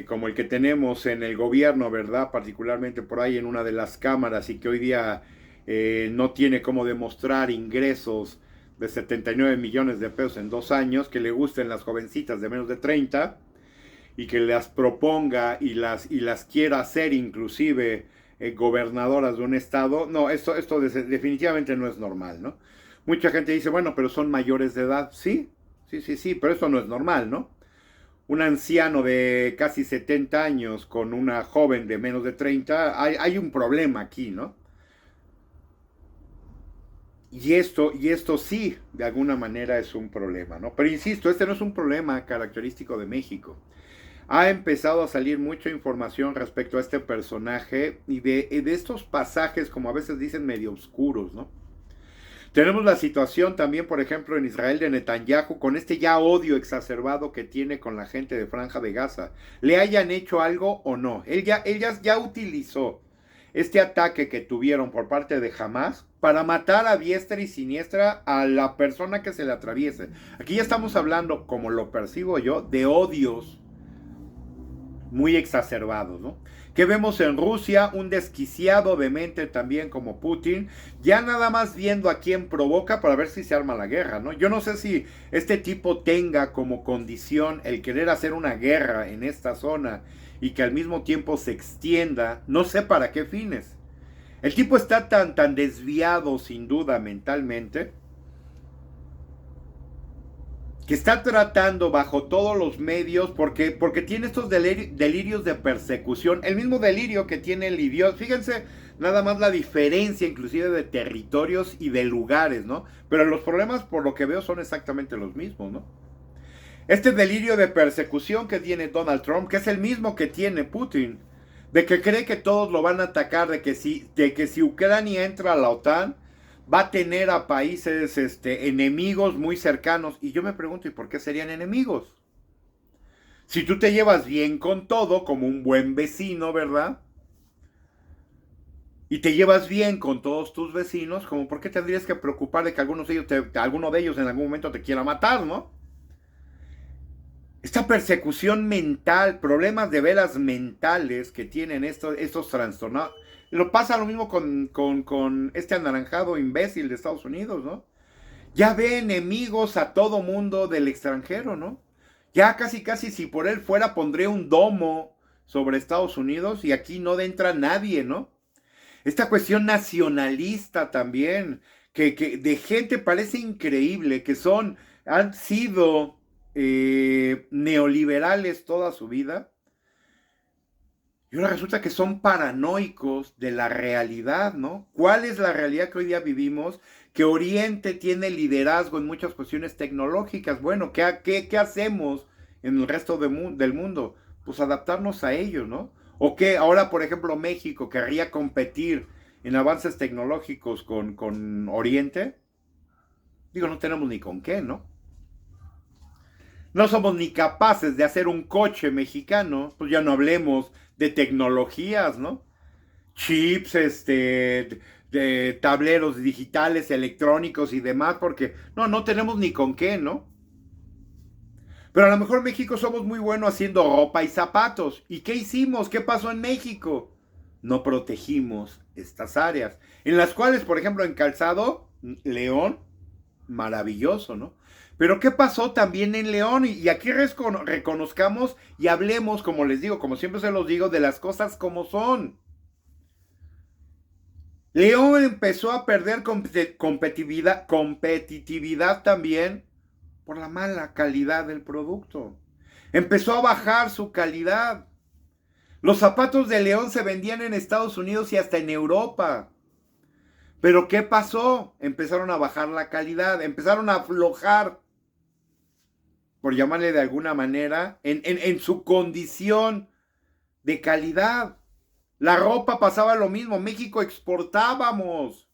como el que tenemos en el gobierno, ¿verdad? Particularmente por ahí en una de las cámaras, y que hoy día no tiene cómo demostrar ingresos de 79 millones de pesos en 2 años, que le gusten las jovencitas de menos de 30 y que las proponga y las quiera hacer inclusive gobernadoras de un estado. No, esto definitivamente no es normal, ¿no? Mucha gente dice, bueno, pero son mayores de edad. Sí, pero esto no es normal, ¿no? Un anciano de casi 70 años con una joven de menos de 30, hay un problema aquí, ¿no? Y esto sí, de alguna manera es un problema, ¿no? Pero insisto, este no es un problema característico de México. Ha empezado a salir mucha información respecto a este personaje y de estos pasajes, como a veces dicen, medio oscuros, ¿no? Tenemos la situación también, por ejemplo, en Israel de Netanyahu, con este ya odio exacerbado que tiene con la gente de Franja de Gaza. ¿Le hayan hecho algo o no? Él ya utilizó este ataque que tuvieron por parte de Hamas para matar a diestra y siniestra a la persona que se le atraviese. Aquí ya estamos hablando, como lo percibo yo, de odios muy exacerbados, ¿no? Que vemos en Rusia, un desquiciado demente también como Putin, ya nada más viendo a quién provoca para ver si se arma la guerra, ¿no? Yo no sé si este tipo tenga como condición el querer hacer una guerra en esta zona y que al mismo tiempo se extienda, no sé para qué fines. El tipo está tan desviado sin duda mentalmente, que está tratando bajo todos los medios, porque tiene estos delirios de persecución, el mismo delirio que tiene el idiota. Fíjense nada más la diferencia inclusive de territorios y de lugares, ¿no? Pero los problemas, por lo que veo, son exactamente los mismos, ¿no? Este delirio de persecución que tiene Donald Trump, que es el mismo que tiene Putin, de que cree que todos lo van a atacar, de que si Ucrania entra a la OTAN, va a tener a países enemigos muy cercanos. Y yo me pregunto, ¿y por qué serían enemigos? Si tú te llevas bien con todo, como un buen vecino, ¿verdad? Y te llevas bien con todos tus vecinos, ¿como por qué tendrías que preocupar de que alguno de ellos en algún momento te quiera matar, ¿no? Esta persecución mental, problemas de veras mentales que tienen estos trastornados. Pasa lo mismo con este anaranjado imbécil de Estados Unidos, ¿no? Ya ve enemigos a todo mundo del extranjero, ¿no? Ya casi si por él fuera pondría un domo sobre Estados Unidos y aquí no entra nadie, ¿no? Esta cuestión nacionalista también, que de gente parece increíble, que han sido neoliberales toda su vida. Y ahora resulta que son paranoicos de la realidad, ¿no? ¿Cuál es la realidad que hoy día vivimos? Que Oriente tiene liderazgo en muchas cuestiones tecnológicas. Bueno, ¿qué hacemos en el resto del mundo? Pues adaptarnos a ellos, ¿no? O que ahora, por ejemplo, México querría competir en avances tecnológicos con Oriente. Digo, no tenemos ni con qué, ¿no? No somos ni capaces de hacer un coche mexicano, pues ya no hablemos de tecnologías, ¿no? Chips, de tableros digitales, electrónicos y demás, porque no tenemos ni con qué, ¿no? Pero a lo mejor en México somos muy buenos haciendo ropa y zapatos. ¿Y qué hicimos? ¿Qué pasó en México? No protegimos estas áreas, en las cuales, por ejemplo, en calzado, León, maravilloso, ¿no? Pero ¿qué pasó también en León? Y aquí reconozcamos y hablemos, como les digo, como siempre se los digo, de las cosas como son. León empezó a perder competitividad también por la mala calidad del producto. Empezó a bajar su calidad. Los zapatos de León se vendían en Estados Unidos y hasta en Europa. Pero ¿qué pasó? Empezaron a bajar la calidad, empezaron a aflojar, por llamarle de alguna manera, en su condición de calidad. La ropa pasaba lo mismo, México exportábamos.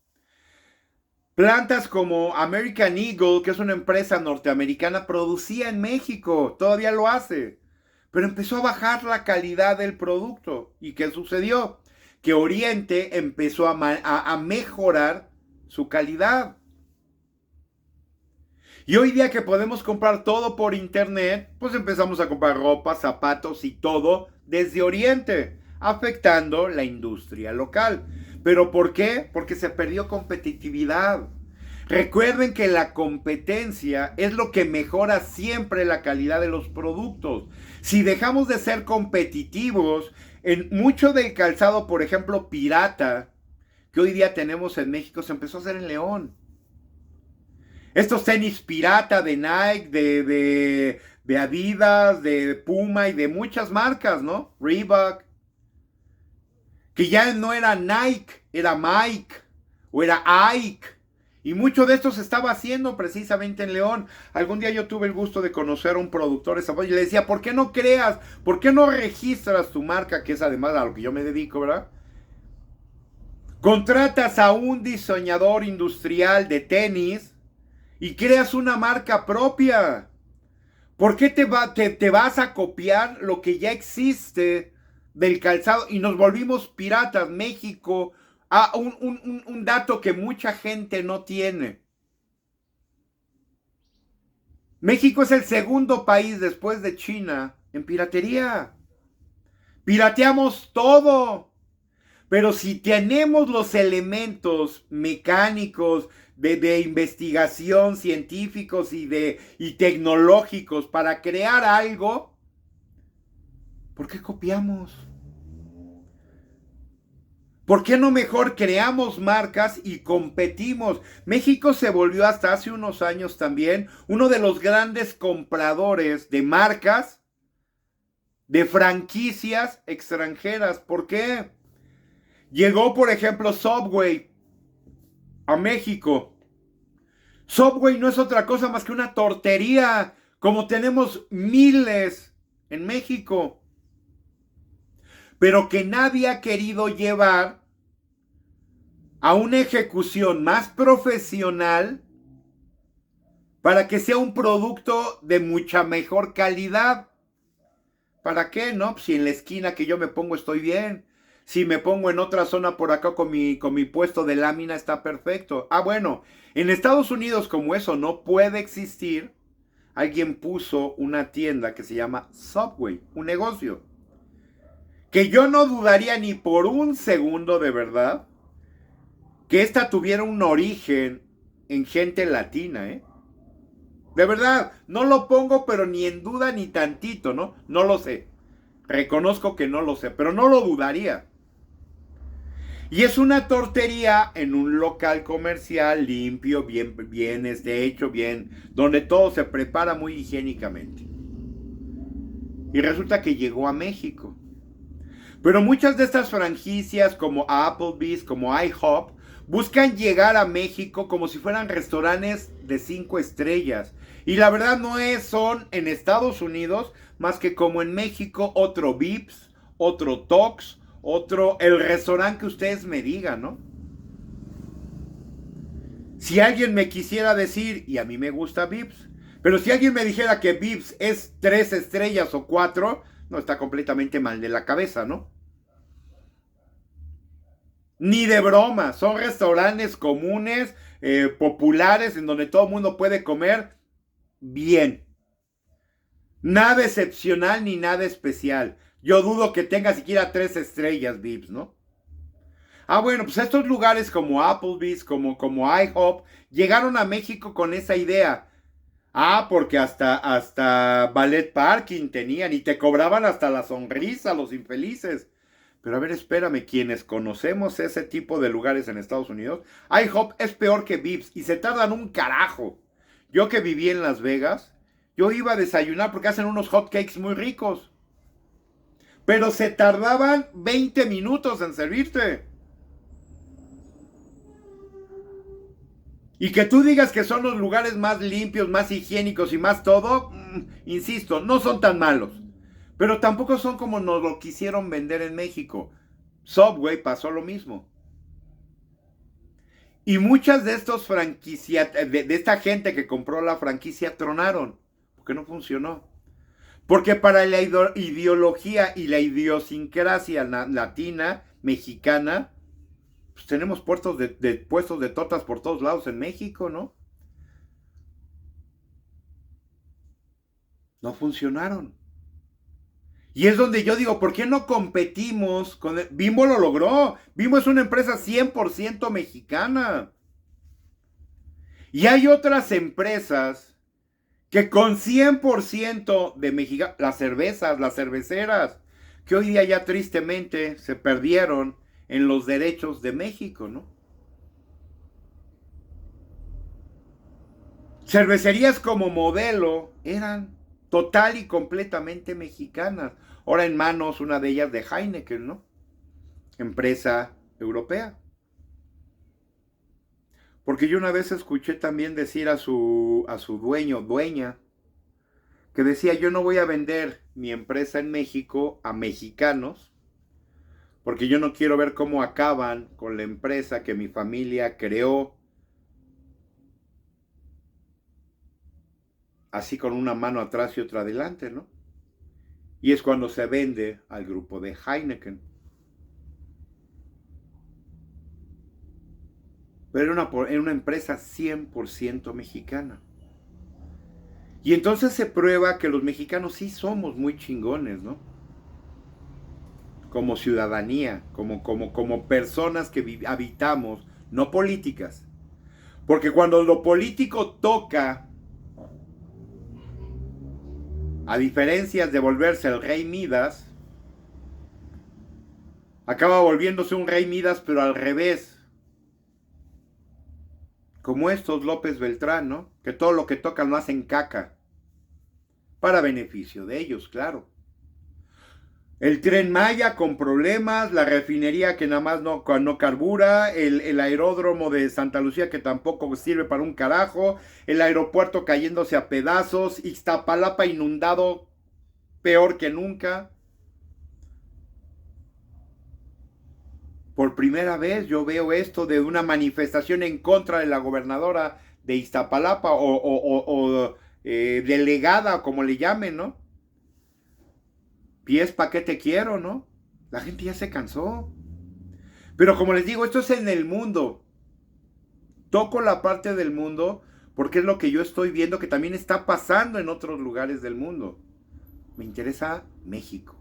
Plantas como American Eagle, que es una empresa norteamericana, producía en México, todavía lo hace. Pero empezó a bajar la calidad del producto. ¿Y qué sucedió? Que Oriente empezó a mejorar su calidad. Y hoy día que podemos comprar todo por internet, pues empezamos a comprar ropa, zapatos y todo desde Oriente, afectando la industria local. ¿Pero por qué? Porque se perdió competitividad. Recuerden que la competencia es lo que mejora siempre la calidad de los productos. Si dejamos de ser competitivos, en mucho del calzado, por ejemplo, pirata, que hoy día tenemos en México, se empezó a hacer en León. Estos tenis pirata de Nike, de Adidas, de Puma y de muchas marcas, ¿no? Reebok. Que ya no era Nike, era Mike o era Ike. Y mucho de esto se estaba haciendo precisamente en León. Algún día yo tuve el gusto de conocer a un productor de zapatos y le decía, ¿por qué no creas? ¿Por qué no registras tu marca? Que es además a lo que yo me dedico, ¿verdad? Contratas a un diseñador industrial de tenis y creas una marca propia. ¿Por qué te vas a copiar lo que ya existe del calzado? Y nos volvimos piratas. México, un dato que mucha gente no tiene. México es el segundo país después de China en piratería. Pirateamos todo. Pero si tenemos los elementos mecánicos, de investigación, científicos y tecnológicos para crear algo, ¿por qué copiamos? ¿Por qué no mejor creamos marcas y competimos? México se volvió hasta hace unos años también uno de los grandes compradores de marcas, de franquicias extranjeras. ¿Por qué? Llegó, por ejemplo, Subway a México. Subway no es otra cosa más que una tortería, como tenemos miles en México, pero que nadie ha querido llevar a una ejecución más profesional para que sea un producto de mucha mejor calidad. ¿Para qué? No, si en la esquina que yo me pongo estoy bien. Si me pongo en otra zona por acá con mi puesto de lámina está perfecto. Ah, bueno, en Estados Unidos como eso no puede existir, alguien puso una tienda que se llama Subway, un negocio. Que yo no dudaría ni por un segundo de verdad que esta tuviera un origen en gente latina, ¿eh? De verdad, no lo pongo pero ni en duda ni tantito, ¿no? No lo sé. Reconozco que no lo sé, pero no lo dudaría. Y es una tortería en un local comercial limpio, bien hecho, bien, donde todo se prepara muy higiénicamente. Y resulta que llegó a México. Pero muchas de estas franquicias como Applebee's, como IHOP, buscan llegar a México como si fueran restaurantes de 5 estrellas. Y la verdad son en Estados Unidos más que como en México otro Vips, otro Tox, el restaurante que ustedes me digan, ¿no? Si alguien me quisiera decir, y a mí me gusta Vips, pero si alguien me dijera que Vips es 3 estrellas o 4, no, está completamente mal de la cabeza, ¿no? Ni de broma, son restaurantes comunes, populares, en donde todo el mundo puede comer bien. Nada excepcional ni nada especial. Yo dudo que tenga siquiera 3 estrellas Vips, ¿no? Ah, bueno, pues estos lugares como Applebee's, como IHOP, llegaron a México con esa idea. Ah, porque hasta ballet parking tenían y te cobraban hasta la sonrisa los infelices. Pero a ver, espérame, quienes conocemos ese tipo de lugares en Estados Unidos, IHOP es peor que Vips y se tardan un carajo. Yo que viví en Las Vegas, yo iba a desayunar porque hacen unos hot cakes muy ricos. Pero se tardaban 20 minutos en servirte. Y que tú digas que son los lugares más limpios, más higiénicos y más todo, insisto, no son tan malos. Pero tampoco son como nos lo quisieron vender en México. Subway pasó lo mismo. Y muchas de estos franquicias, de esta gente que compró la franquicia tronaron. Porque no funcionó. Porque para la ideología y la idiosincrasia latina, mexicana, pues tenemos puestos de tortas por todos lados en México, ¿no? No funcionaron. Y es donde yo digo, ¿por qué no competimos con Bimbo lo logró. Bimbo es una empresa 100% mexicana. Y hay otras empresas que con 100% de mexicano, las cervezas, las cerveceras, que hoy día ya tristemente se perdieron en los derechos de México, ¿no? Cervecerías como Modelo eran total y completamente mexicanas. Ahora en manos una de ellas de Heineken, ¿no? Empresa europea. Porque yo una vez escuché también decir a su dueña, que decía, yo no voy a vender mi empresa en México a mexicanos, porque yo no quiero ver cómo acaban con la empresa que mi familia creó, así con una mano atrás y otra adelante, ¿no? Y es cuando se vende al grupo de Heineken. Pero era una empresa 100% mexicana. Y entonces se prueba que los mexicanos sí somos muy chingones, ¿no? Como ciudadanía, como personas que habitamos, no políticas. Porque cuando lo político toca, a diferencia de volverse el rey Midas, acaba volviéndose un rey Midas, pero al revés. Como estos López Beltrán, ¿no? Que todo lo que tocan lo hacen caca. Para beneficio de ellos, claro. El Tren Maya con problemas, la refinería que nada más no carbura, el aeródromo de Santa Lucía que tampoco sirve para un carajo, el aeropuerto cayéndose a pedazos, Iztapalapa inundado peor que nunca. Por primera vez yo veo esto de una manifestación en contra de la gobernadora de Iztapalapa o delegada, como le llamen, ¿no? Pies pa' qué te quiero, ¿no? La gente ya se cansó. Pero como les digo, esto es en el mundo. Toco la parte del mundo porque es lo que yo estoy viendo que también está pasando en otros lugares del mundo. Me interesa México.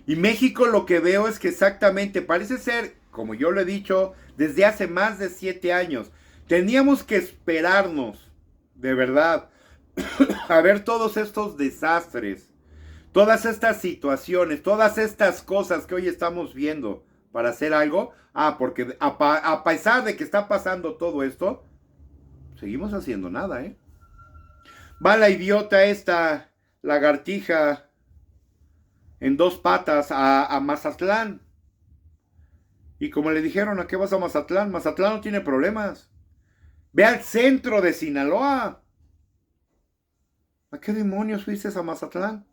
Y México lo que veo es que exactamente, parece ser, como yo lo he dicho, desde hace más de 7 años, teníamos que esperarnos, de verdad, a ver todos estos desastres, todas estas situaciones, todas estas cosas que hoy estamos viendo para hacer algo. Porque a pesar de que está pasando todo esto, seguimos haciendo nada, ¿eh? Va la idiota esta lagartija en dos patas a Mazatlán. Y como le dijeron, ¿a qué vas a Mazatlán? Mazatlán no tiene problemas. Ve al centro de Sinaloa. ¿A qué demonios fuiste a Mazatlán?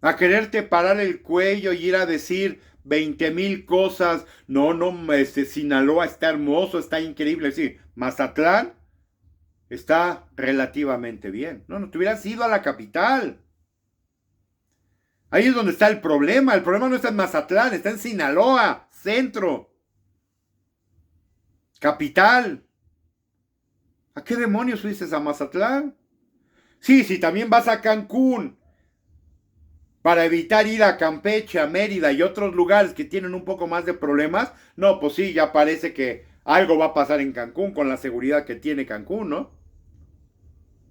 A quererte parar el cuello y ir a decir 20,000 cosas. No, Sinaloa está hermoso, está increíble. Sí, Mazatlán está relativamente bien. No, te hubieras ido a la capital. Ahí es donde está el problema. El problema no está en Mazatlán, está en Sinaloa, centro. Capital. ¿A qué demonios fuiste a Mazatlán? Sí, si también vas a Cancún para evitar ir a Campeche, a Mérida y otros lugares que tienen un poco más de problemas, no, pues sí, ya parece que algo va a pasar en Cancún con la seguridad que tiene Cancún, ¿no?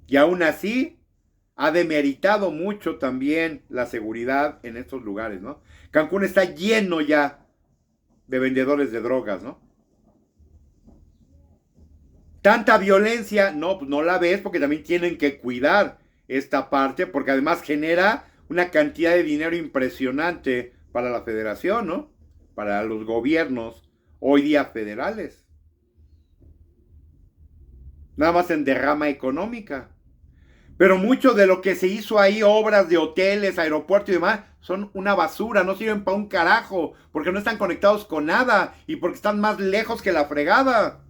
Y aún así, ha demeritado mucho también la seguridad en estos lugares, ¿no? Cancún está lleno ya de vendedores de drogas, ¿no? Tanta violencia, no, pues no la ves porque también tienen que cuidar esta parte, porque además genera una cantidad de dinero impresionante para la federación, ¿no? Para los gobiernos hoy día federales. Nada más en derrama económica. Pero mucho de lo que se hizo ahí, obras de hoteles, aeropuertos y demás, son una basura, no sirven para un carajo, porque no están conectados con nada y porque están más lejos que la fregada.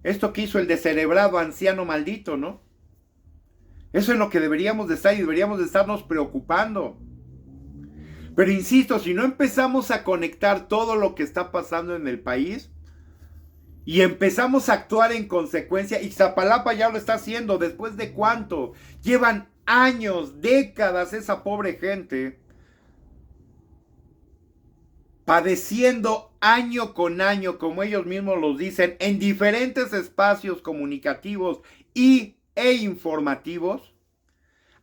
Esto que hizo el descerebrado anciano maldito, ¿no? Eso es lo que deberíamos de estar y deberíamos de estarnos preocupando. Pero insisto, si no empezamos a conectar todo lo que está pasando en el país y empezamos a actuar en consecuencia, Ixtapalapa ya lo está haciendo, ¿después de cuánto? Llevan años, décadas esa pobre gente padeciendo año con año, como ellos mismos los dicen, en diferentes espacios comunicativos e informativos.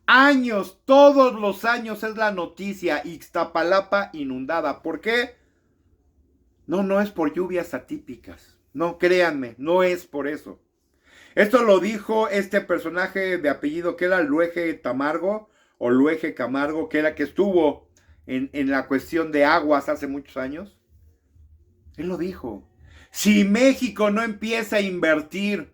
Años, todos los años es la noticia, Ixtapalapa inundada. ¿Por qué? No es por lluvias atípicas. No, créanme, no es por eso. Esto lo dijo este personaje de apellido que era Luege Tamargo o Luege Camargo, que estuvo en la cuestión de aguas hace muchos años. Él lo dijo. Si México no empieza a invertir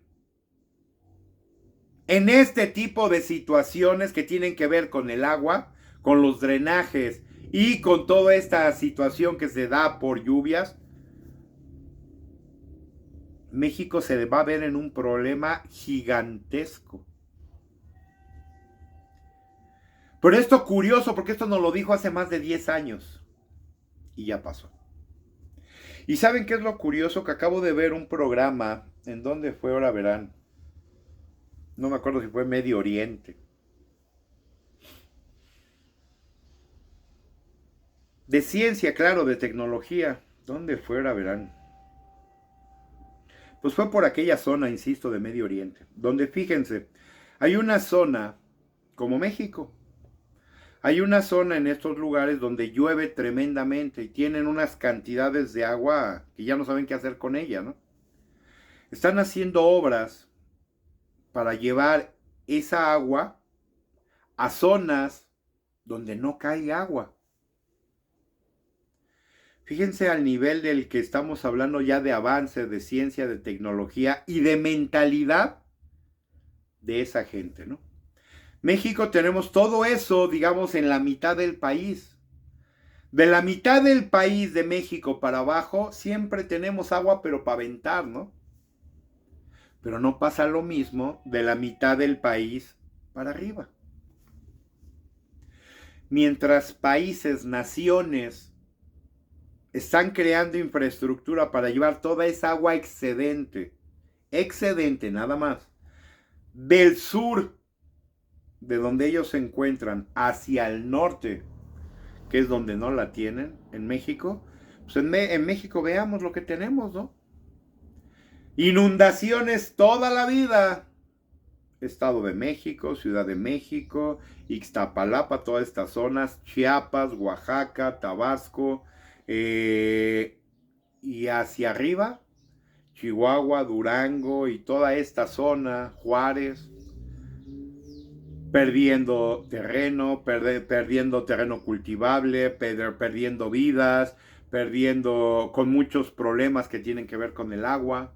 en este tipo de situaciones que tienen que ver con el agua, con los drenajes y con toda esta situación que se da por lluvias, México se va a ver en un problema gigantesco. Pero esto curioso, porque esto nos lo dijo hace más de 10 años. Y ya pasó. ¿Y saben qué es lo curioso? Que acabo de ver un programa, ¿en dónde fue? Ahora verán. No me acuerdo si fue Medio Oriente. De ciencia, claro, de tecnología. ¿Dónde fue? Ahora verán. Pues fue por aquella zona, insisto, de Medio Oriente. Donde, fíjense, hay una zona como México. Hay una zona en estos lugares donde llueve tremendamente y tienen unas cantidades de agua que ya no saben qué hacer con ella, ¿no? Están haciendo obras para llevar esa agua a zonas donde no cae agua. Fíjense al nivel del que estamos hablando ya de avance, de ciencia, de tecnología y de mentalidad de esa gente, ¿no? México tenemos todo eso, digamos, en la mitad del país. De la mitad del país de México para abajo, siempre tenemos agua, pero para aventar, ¿no? Pero no pasa lo mismo de la mitad del país para arriba. Mientras países, naciones, están creando infraestructura para llevar toda esa agua excedente nada más, del sur, de donde ellos se encuentran, hacia el norte, que es donde no la tienen, en México, pues en México veamos lo que tenemos, ¿no? Inundaciones toda la vida. Estado de México, Ciudad de México, Ixtapalapa, todas estas zonas, Chiapas, Oaxaca, Tabasco, y hacia arriba, Chihuahua, Durango y toda esta zona, Juárez. perdiendo terreno, perdiendo terreno cultivable, perdiendo vidas, perdiendo con muchos problemas que tienen que ver con el agua.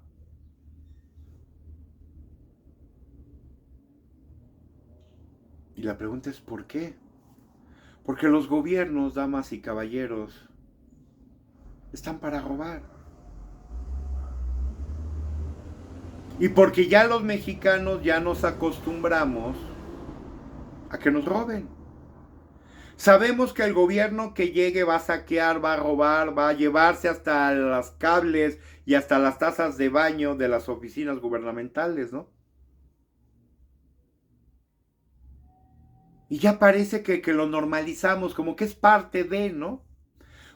Y la pregunta es ¿por qué? Porque los gobiernos, damas y caballeros, están para robar. Y porque ya los mexicanos ya nos acostumbramos a que nos roben. Sabemos que el gobierno que llegue va a saquear, va a robar, va a llevarse hasta los cables y hasta las tazas de baño de las oficinas gubernamentales, ¿no? Y ya parece que lo normalizamos, como que es parte de, ¿no?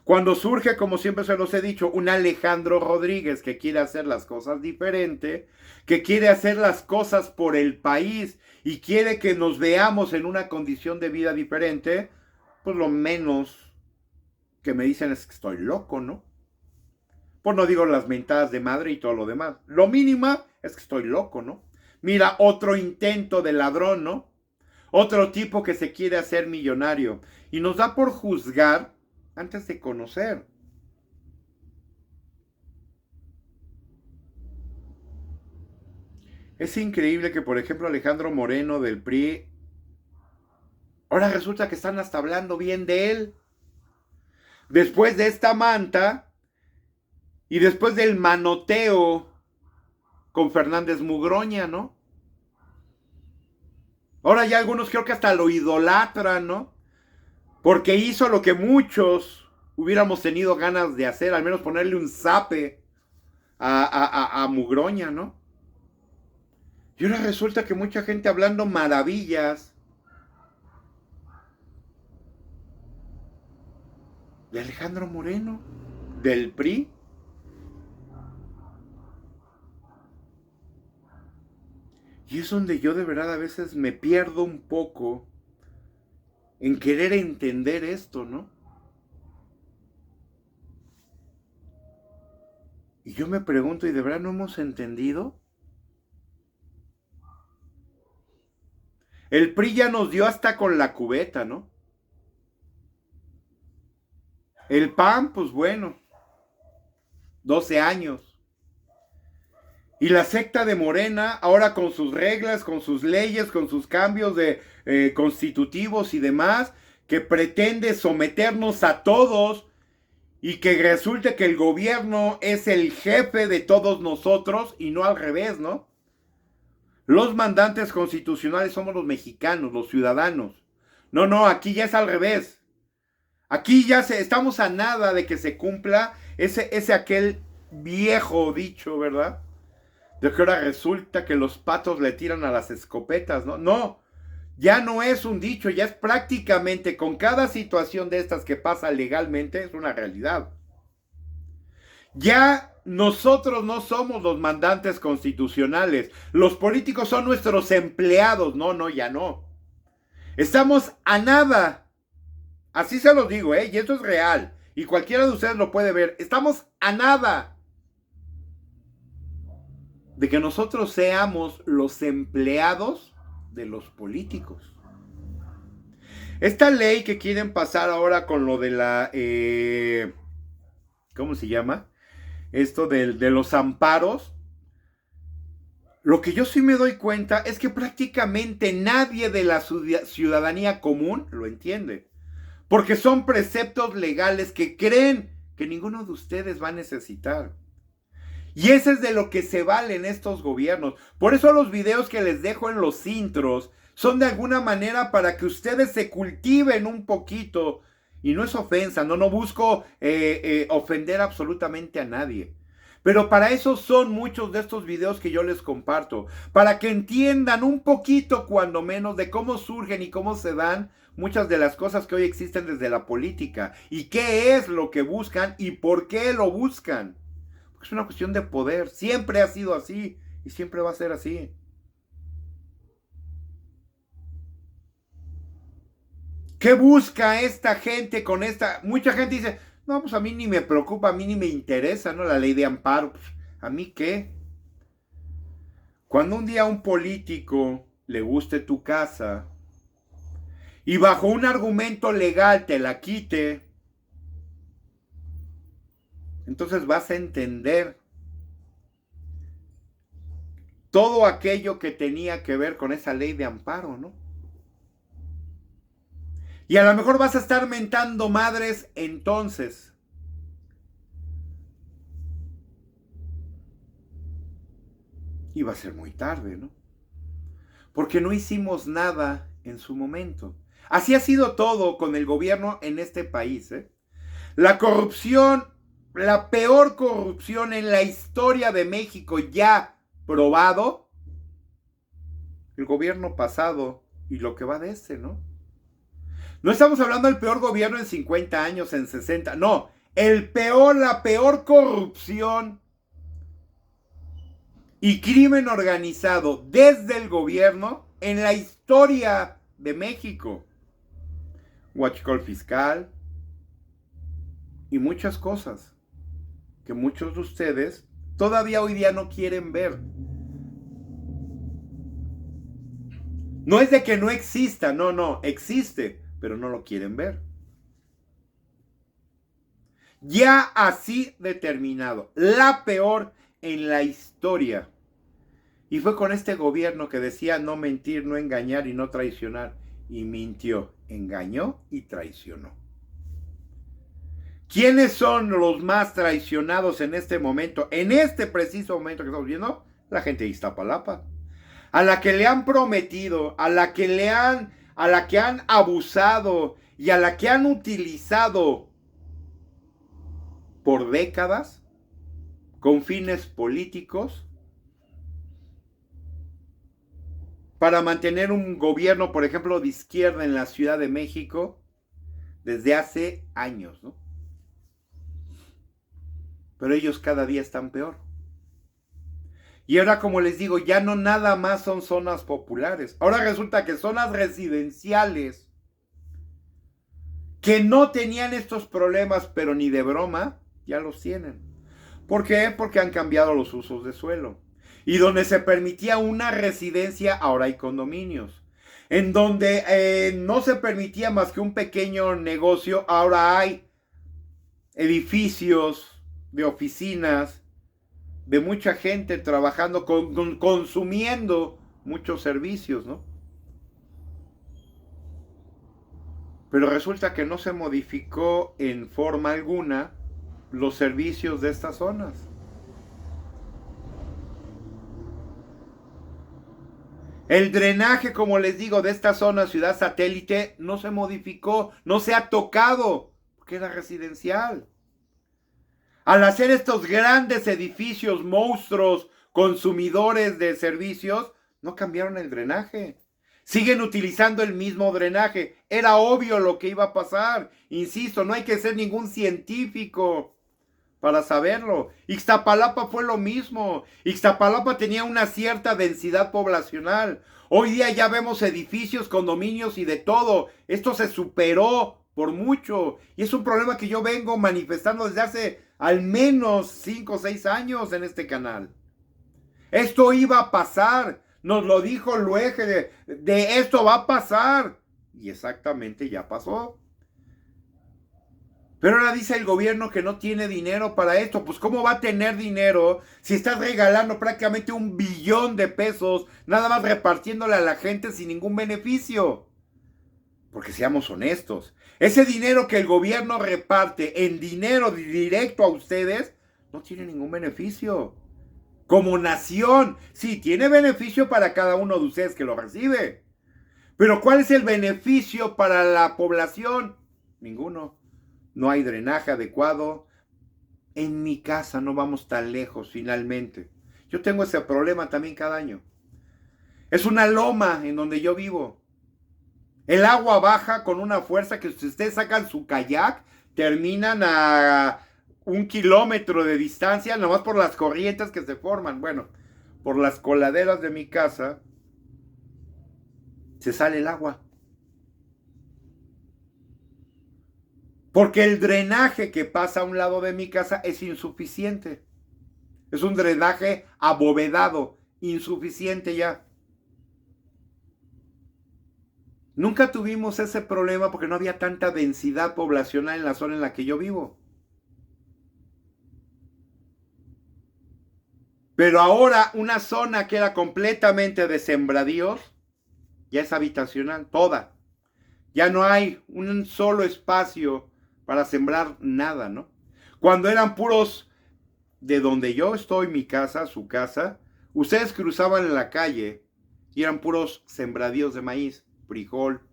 Cuando surge, como siempre se los he dicho, un Alejandro Rodríguez que quiere hacer las cosas diferente, que quiere hacer las cosas por el país y quiere que nos veamos en una condición de vida diferente, pues lo menos que me dicen es que estoy loco, ¿no? Pues no digo las mentadas de madre y todo lo demás. Lo mínimo es que estoy loco, ¿no? Mira, otro intento de ladrón, ¿no? Otro tipo que se quiere hacer millonario. Y nos da por juzgar antes de conocer. Es increíble que, por ejemplo, Alejandro Moreno del PRI, ahora resulta que están hasta hablando bien de él. Después de esta manta y después del manoteo con Fernández Mugroña, ¿no? Ahora ya algunos creo que hasta lo idolatran, ¿no? Porque hizo lo que muchos hubiéramos tenido ganas de hacer, al menos ponerle un zape a Mugroña, ¿no? Y ahora resulta que mucha gente hablando maravillas de Alejandro Moreno, del PRI. Y es donde yo de verdad a veces me pierdo un poco en querer entender esto, ¿no? Y yo me pregunto, ¿y de verdad no hemos entendido? El PRI ya nos dio hasta con la cubeta, ¿no? El PAN, pues bueno, 12 años. Y la secta de Morena, ahora con sus reglas, con sus leyes, con sus cambios de constitutivos y demás, que pretende someternos a todos y que resulte que el gobierno es el jefe de todos nosotros y no al revés, ¿no? Los mandantes constitucionales somos los mexicanos, los ciudadanos. No, aquí ya es al revés. Aquí ya estamos a nada de que se cumpla aquel viejo dicho, ¿verdad? De que ahora resulta que los patos le tiran a las escopetas, ¿no? No, ya no es un dicho, ya es prácticamente con cada situación de estas que pasa legalmente, es una realidad. Ya nosotros no somos los mandantes constitucionales, los políticos son nuestros empleados, no, ya no. Estamos a nada, así se los digo, y esto es real, y cualquiera de ustedes lo puede ver, estamos a nada de que nosotros seamos los empleados de los políticos. Esta ley que quieren pasar ahora con lo de la, ¿cómo se llama? Esto de los amparos. Lo que yo sí me doy cuenta es que prácticamente nadie de la ciudadanía común lo entiende. Porque son preceptos legales que creen que ninguno de ustedes va a necesitar. Y ese es de lo que se valen estos gobiernos. Por eso los videos que les dejo en los intros son de alguna manera para que ustedes se cultiven un poquito. Y no es ofensa, no busco ofender absolutamente a nadie. Pero para eso son muchos de estos videos que yo les comparto. Para que entiendan un poquito, cuando menos, de cómo surgen y cómo se dan muchas de las cosas que hoy existen desde la política. Y qué es lo que buscan y por qué lo buscan. Es una cuestión de poder. Siempre ha sido así y siempre va a ser así. ¿Qué busca esta gente con esta? Mucha gente dice, no, pues a mí ni me preocupa, a mí ni me interesa, ¿no? La ley de amparo. Pues, ¿a mí qué? Cuando un día a un político le guste tu casa y bajo un argumento legal te la quite, entonces vas a entender todo aquello que tenía que ver con esa ley de amparo, ¿no? Y a lo mejor vas a estar mentando madres entonces. Y va a ser muy tarde, ¿no? Porque no hicimos nada en su momento. Así ha sido todo con el gobierno en este país, ¿eh? La corrupción, la peor corrupción en la historia de México ya probado, el gobierno pasado y lo que va de este, ¿no? No estamos hablando del peor gobierno en 50 años, en 60, no, la peor corrupción y crimen organizado desde el gobierno en la historia de México. Huachicol fiscal y muchas cosas que muchos de ustedes todavía hoy día no quieren ver. No es de que no exista, no, existe, pero no lo quieren ver. Ya así determinado, la peor en la historia. Y fue con este gobierno que decía no mentir, no engañar y no traicionar. Y mintió, engañó y traicionó. ¿Quiénes son los más traicionados en este momento? En este preciso momento que estamos viendo, la gente de Iztapalapa. A la que le han prometido, a la que han abusado y a la que han utilizado por décadas con fines políticos para mantener un gobierno, por ejemplo, de izquierda en la Ciudad de México desde hace años, ¿no? Pero ellos cada día están peor. Y ahora, como les digo, ya no nada más son zonas populares. Ahora resulta que zonas residenciales que no tenían estos problemas, pero ni de broma, ya los tienen. ¿Por qué? Porque han cambiado los usos de suelo. Y donde se permitía una residencia, ahora hay condominios. En donde no se permitía más que un pequeño negocio, ahora hay edificios de oficinas, de mucha gente trabajando, consumiendo muchos servicios, ¿no? Pero resulta que no se modificó en forma alguna los servicios de estas zonas. El drenaje, como les digo, de esta zona, ciudad satélite, no se modificó, no se ha tocado, porque era residencial. Al hacer estos grandes edificios, monstruos, consumidores de servicios, no cambiaron el drenaje. Siguen utilizando el mismo drenaje. Era obvio lo que iba a pasar. Insisto, no hay que ser ningún científico para saberlo. Ixtapalapa fue lo mismo. Ixtapalapa tenía una cierta densidad poblacional. Hoy día ya vemos edificios, condominios y de todo. Esto se superó por mucho. Y es un problema que yo vengo manifestando desde hace al menos 5 o 6 años en este canal. Esto iba a pasar. Nos lo dijo Luege, de esto va a pasar. Y exactamente ya pasó. Pero ahora dice el gobierno que no tiene dinero para esto. Pues ¿cómo va a tener dinero si estás regalando prácticamente 1 billón de pesos nada más repartiéndole a la gente sin ningún beneficio? Porque seamos honestos, ese dinero que el gobierno reparte en dinero directo a ustedes no tiene ningún beneficio. Como nación, sí, tiene beneficio para cada uno de ustedes que lo recibe. Pero ¿cuál es el beneficio para la población? Ninguno. No hay drenaje adecuado. En mi casa no vamos tan lejos, finalmente. Yo tengo ese problema también cada año. Es una loma en donde yo vivo. El agua baja con una fuerza que si ustedes sacan su kayak, terminan a 1 kilómetro de distancia, nomás por las corrientes que se forman. Bueno, por las coladeras de mi casa, se sale el agua. Porque el drenaje que pasa a un lado de mi casa es insuficiente. Es un drenaje abovedado, insuficiente ya. Nunca tuvimos ese problema porque no había tanta densidad poblacional en la zona en la que yo vivo. Pero ahora una zona que era completamente de sembradíos, ya es habitacional, toda. Ya no hay un solo espacio para sembrar nada, ¿no? Cuando eran puros, de donde yo estoy, mi casa, su casa, ustedes cruzaban en la calle y eran puros sembradíos de maíz, frijol.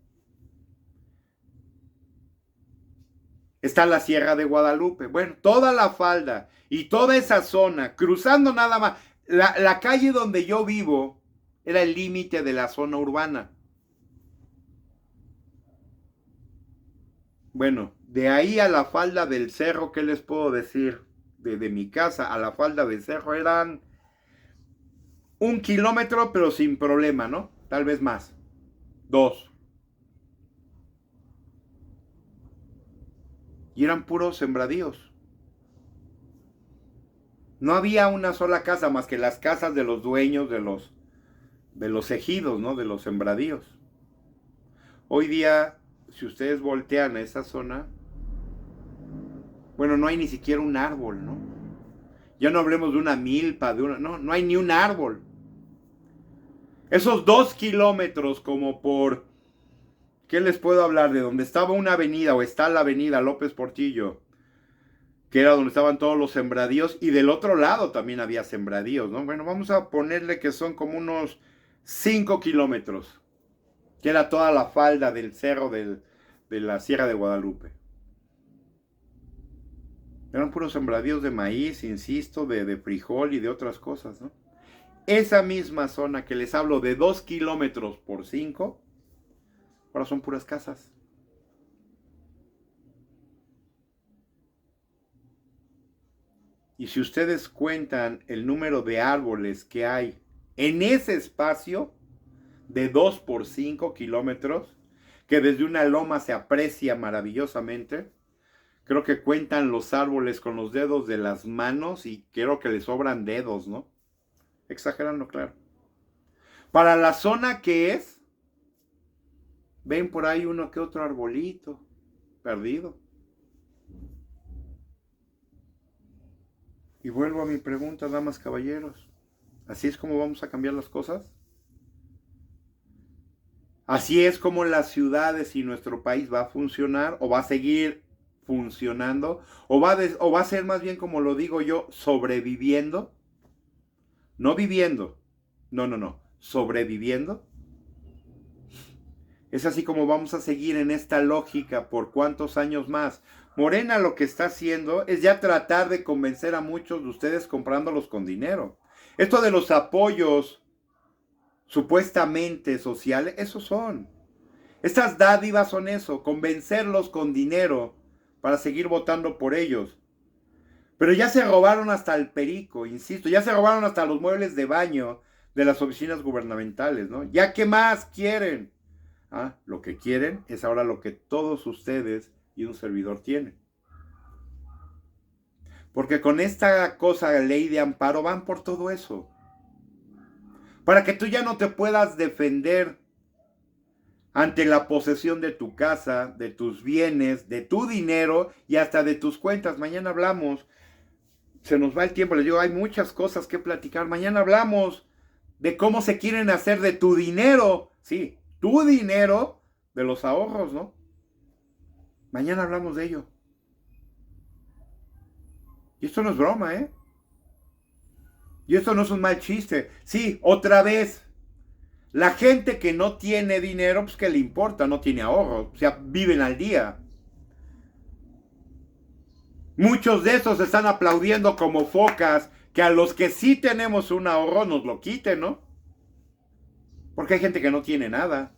Está la Sierra de Guadalupe. Bueno, toda la falda y toda esa zona, cruzando nada más. La calle donde yo vivo era el límite de la zona urbana. Bueno, de ahí a la falda del cerro, ¿qué les puedo decir? De mi casa a la falda del cerro eran 1 kilómetro, pero sin problema, ¿no? Tal vez más. 2. Y eran puros sembradíos. No había una sola casa más que las casas de los dueños de los ejidos, ¿no? De los sembradíos. Hoy día, si ustedes voltean a esa zona, bueno, no hay ni siquiera un árbol, ¿no? Ya no hablemos de una milpa, no hay ni un árbol. Esos 2 kilómetros como por, ¿qué les puedo hablar? De donde estaba una avenida o está la avenida López Portillo, que era donde estaban todos los sembradíos, y del otro lado también había sembradíos, ¿no? Bueno, vamos a ponerle que son como unos 5 kilómetros, que era toda la falda del cerro de la Sierra de Guadalupe. Eran puros sembradíos de maíz, insisto, de frijol y de otras cosas, ¿no? Esa misma zona que les hablo de 2 kilómetros por 5, ahora son puras casas. Y si ustedes cuentan el número de árboles que hay en ese espacio de 2 por 5 kilómetros, que desde una loma se aprecia maravillosamente, creo que cuentan los árboles con los dedos de las manos y creo que les sobran dedos, ¿no? Exagerando, claro. Para la zona que es, ven por ahí uno que otro arbolito perdido. Y vuelvo a mi pregunta, damas, caballeros. ¿Así es como vamos a cambiar las cosas? ¿Así es como las ciudades y nuestro país va a funcionar o va a seguir funcionando? ¿O va a ser más bien, como lo digo yo, sobreviviendo? No viviendo. No. Sobreviviendo. Es así como vamos a seguir en esta lógica por cuántos años más. Morena lo que está haciendo es ya tratar de convencer a muchos de ustedes comprándolos con dinero. Esto de los apoyos supuestamente sociales, esos son. Estas dádivas son eso, convencerlos con dinero para seguir votando por ellos. Pero ya se robaron hasta el perico, insisto, ya se robaron hasta los muebles de baño de las oficinas gubernamentales, ¿no? ¿Ya qué más quieren? Lo que quieren es ahora lo que todos ustedes y un servidor tienen. Porque con esta cosa, ley de amparo, van por todo eso. Para que tú ya no te puedas defender ante la posesión de tu casa, de tus bienes, de tu dinero y hasta de tus cuentas. Mañana hablamos, se nos va el tiempo, les digo, hay muchas cosas que platicar. Mañana hablamos de cómo se quieren hacer de tu dinero, sí, tu dinero, de los ahorros, ¿no? Mañana hablamos de ello. Y esto no es broma, ¿eh? Y esto no es un mal chiste. Sí, otra vez. La gente que no tiene dinero, pues ¿qué le importa? No tiene ahorro. O sea, viven al día. Muchos de esos están aplaudiendo como focas que a los que sí tenemos un ahorro nos lo quiten, ¿no? Porque hay gente que no tiene nada.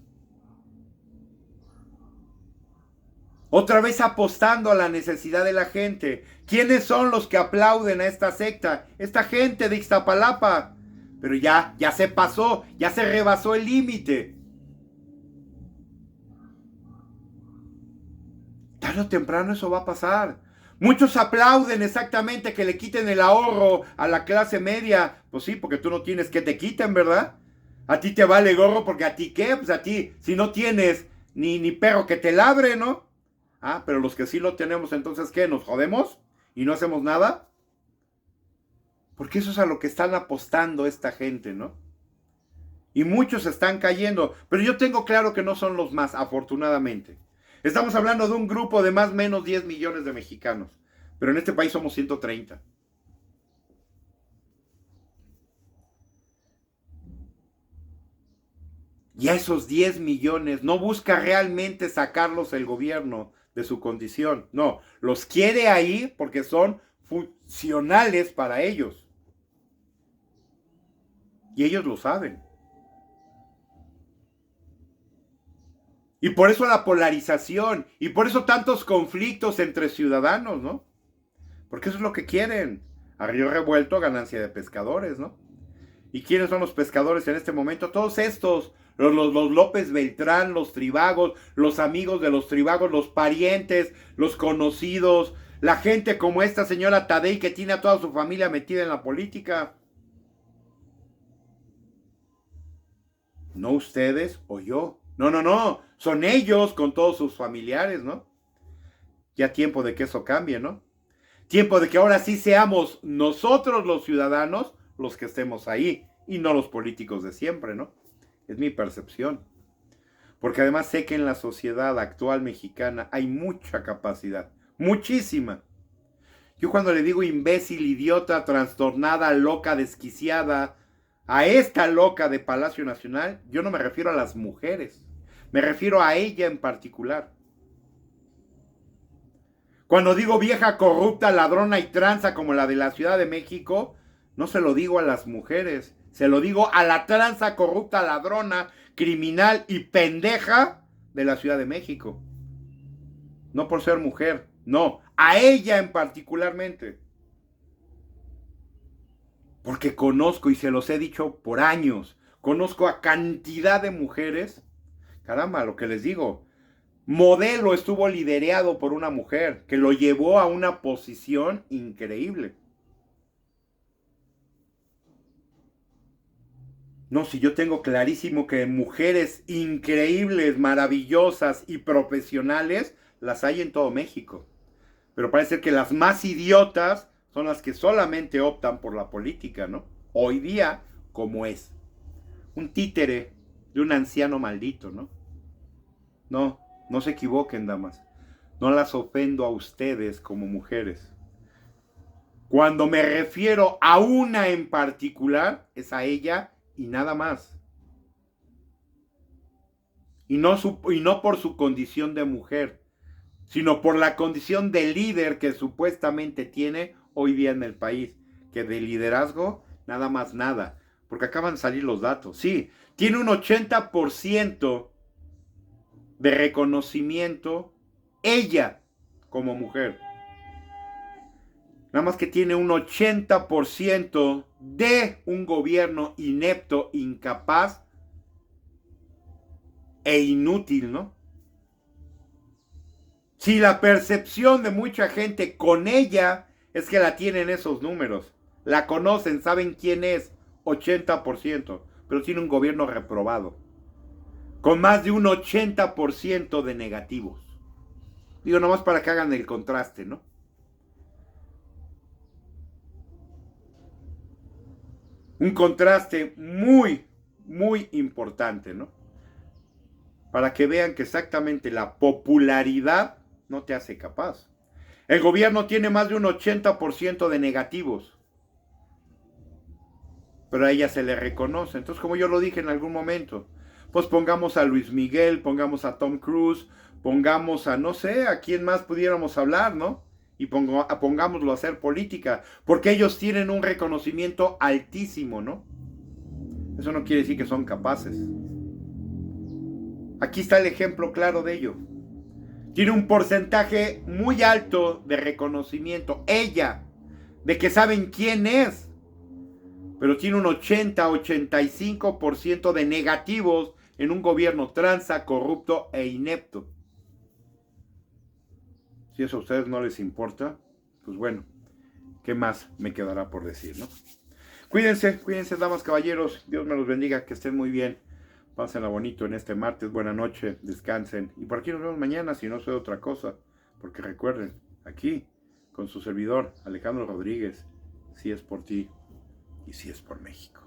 Otra vez apostando a la necesidad de la gente. ¿Quiénes son los que aplauden a esta secta? Esta gente de Ixtapalapa. Pero ya se pasó, ya se rebasó el límite. Tarde o temprano eso va a pasar. Muchos aplauden exactamente que le quiten el ahorro a la clase media. Pues sí, porque tú no tienes que te quiten, ¿verdad? A ti te vale gorro porque a ti qué, pues a ti, si no tienes ni perro que te ladre, ¿no? Ah, pero los que sí lo tenemos, entonces, ¿qué? ¿Nos jodemos? ¿Y no hacemos nada? Porque eso es a lo que están apostando esta gente, ¿no? Y muchos están cayendo, pero yo tengo claro que no son los más, afortunadamente. Estamos hablando de un grupo de más o menos 10 millones de mexicanos, pero en este país somos 130. Y a esos 10 millones no busca realmente sacarlos el gobierno de su condición. No, los quiere ahí porque son funcionales para ellos. Y ellos lo saben. Y por eso la polarización, y por eso tantos conflictos entre ciudadanos, ¿no? Porque eso es lo que quieren. A río revuelto, ganancia de pescadores, ¿no? ¿Y quiénes son los pescadores en este momento? Todos estos, los López Beltrán, los tribagos, los amigos de los tribagos, los parientes, los conocidos, la gente como esta señora Tadei que tiene a toda su familia metida en la política. No ustedes o yo. No. Son ellos con todos sus familiares, ¿no? Ya tiempo de que eso cambie, ¿no? Tiempo de que ahora sí seamos nosotros los ciudadanos los que estemos ahí y no los políticos de siempre, ¿no? Es mi percepción. Porque además sé que en la sociedad actual mexicana hay mucha capacidad, muchísima. Yo cuando le digo imbécil, idiota, trastornada, loca, desquiciada, a esta loca de Palacio Nacional, yo no me refiero a las mujeres, me refiero a ella en particular. Cuando digo vieja corrupta, ladrona y tranza como la de la Ciudad de México, no se lo digo a las mujeres, se lo digo a la tranza corrupta, ladrona, criminal y pendeja de la Ciudad de México. No por ser mujer, no, a ella en particularmente. Porque conozco, y se los he dicho por años, conozco a cantidad de mujeres, caramba, lo que les digo, Modelo estuvo liderado por una mujer que lo llevó a una posición increíble. No, si yo tengo clarísimo que mujeres increíbles, maravillosas y profesionales las hay en todo México. Pero parece que las más idiotas son las que solamente optan por la política, ¿no? Hoy día, como es. Un títere de un anciano maldito, ¿no? No se equivoquen, damas. No las ofendo a ustedes como mujeres. Cuando me refiero a una en particular, es a ella y nada más. Y no por su condición de mujer, sino por la condición de líder que supuestamente tiene hoy día en el país. Que de liderazgo, nada más nada. Porque acaban de salir los datos. Sí, tiene un 80% de reconocimiento ella como mujer. Nada más que tiene un 80% de un gobierno inepto, incapaz e inútil, ¿no? Si la percepción de mucha gente con ella es que la tienen esos números, la conocen, saben quién es, 80%, pero tiene un gobierno reprobado, con más de un 80% de negativos. Digo, nomás para que hagan el contraste, ¿no? Un contraste muy, muy importante, ¿no? Para que vean que exactamente la popularidad no te hace capaz. El gobierno tiene más de un 80% de negativos, pero a ella se le reconoce. Entonces, como yo lo dije en algún momento, pues pongamos a Luis Miguel, pongamos a Tom Cruise, pongamos a, no sé, a quién más pudiéramos hablar, ¿no? Y pongámoslo a hacer política, porque ellos tienen un reconocimiento altísimo, ¿no? Eso no quiere decir que son capaces. Aquí está el ejemplo claro de ello. Tiene un porcentaje muy alto de reconocimiento, ella, de que saben quién es, pero tiene un 80-85% de negativos en un gobierno tranza, corrupto e inepto. Si eso a ustedes no les importa, pues bueno, ¿qué más me quedará por decir, no? Cuídense, damas, caballeros. Dios me los bendiga, que estén muy bien. Pásenla bonito en este martes, buena noche, descansen. Y por aquí nos vemos mañana, si no soy otra cosa. Porque recuerden, aquí, con su servidor, Alejandro Rodríguez, si es por ti y si es por México.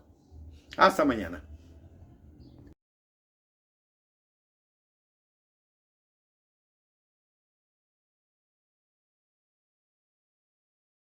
Hasta mañana.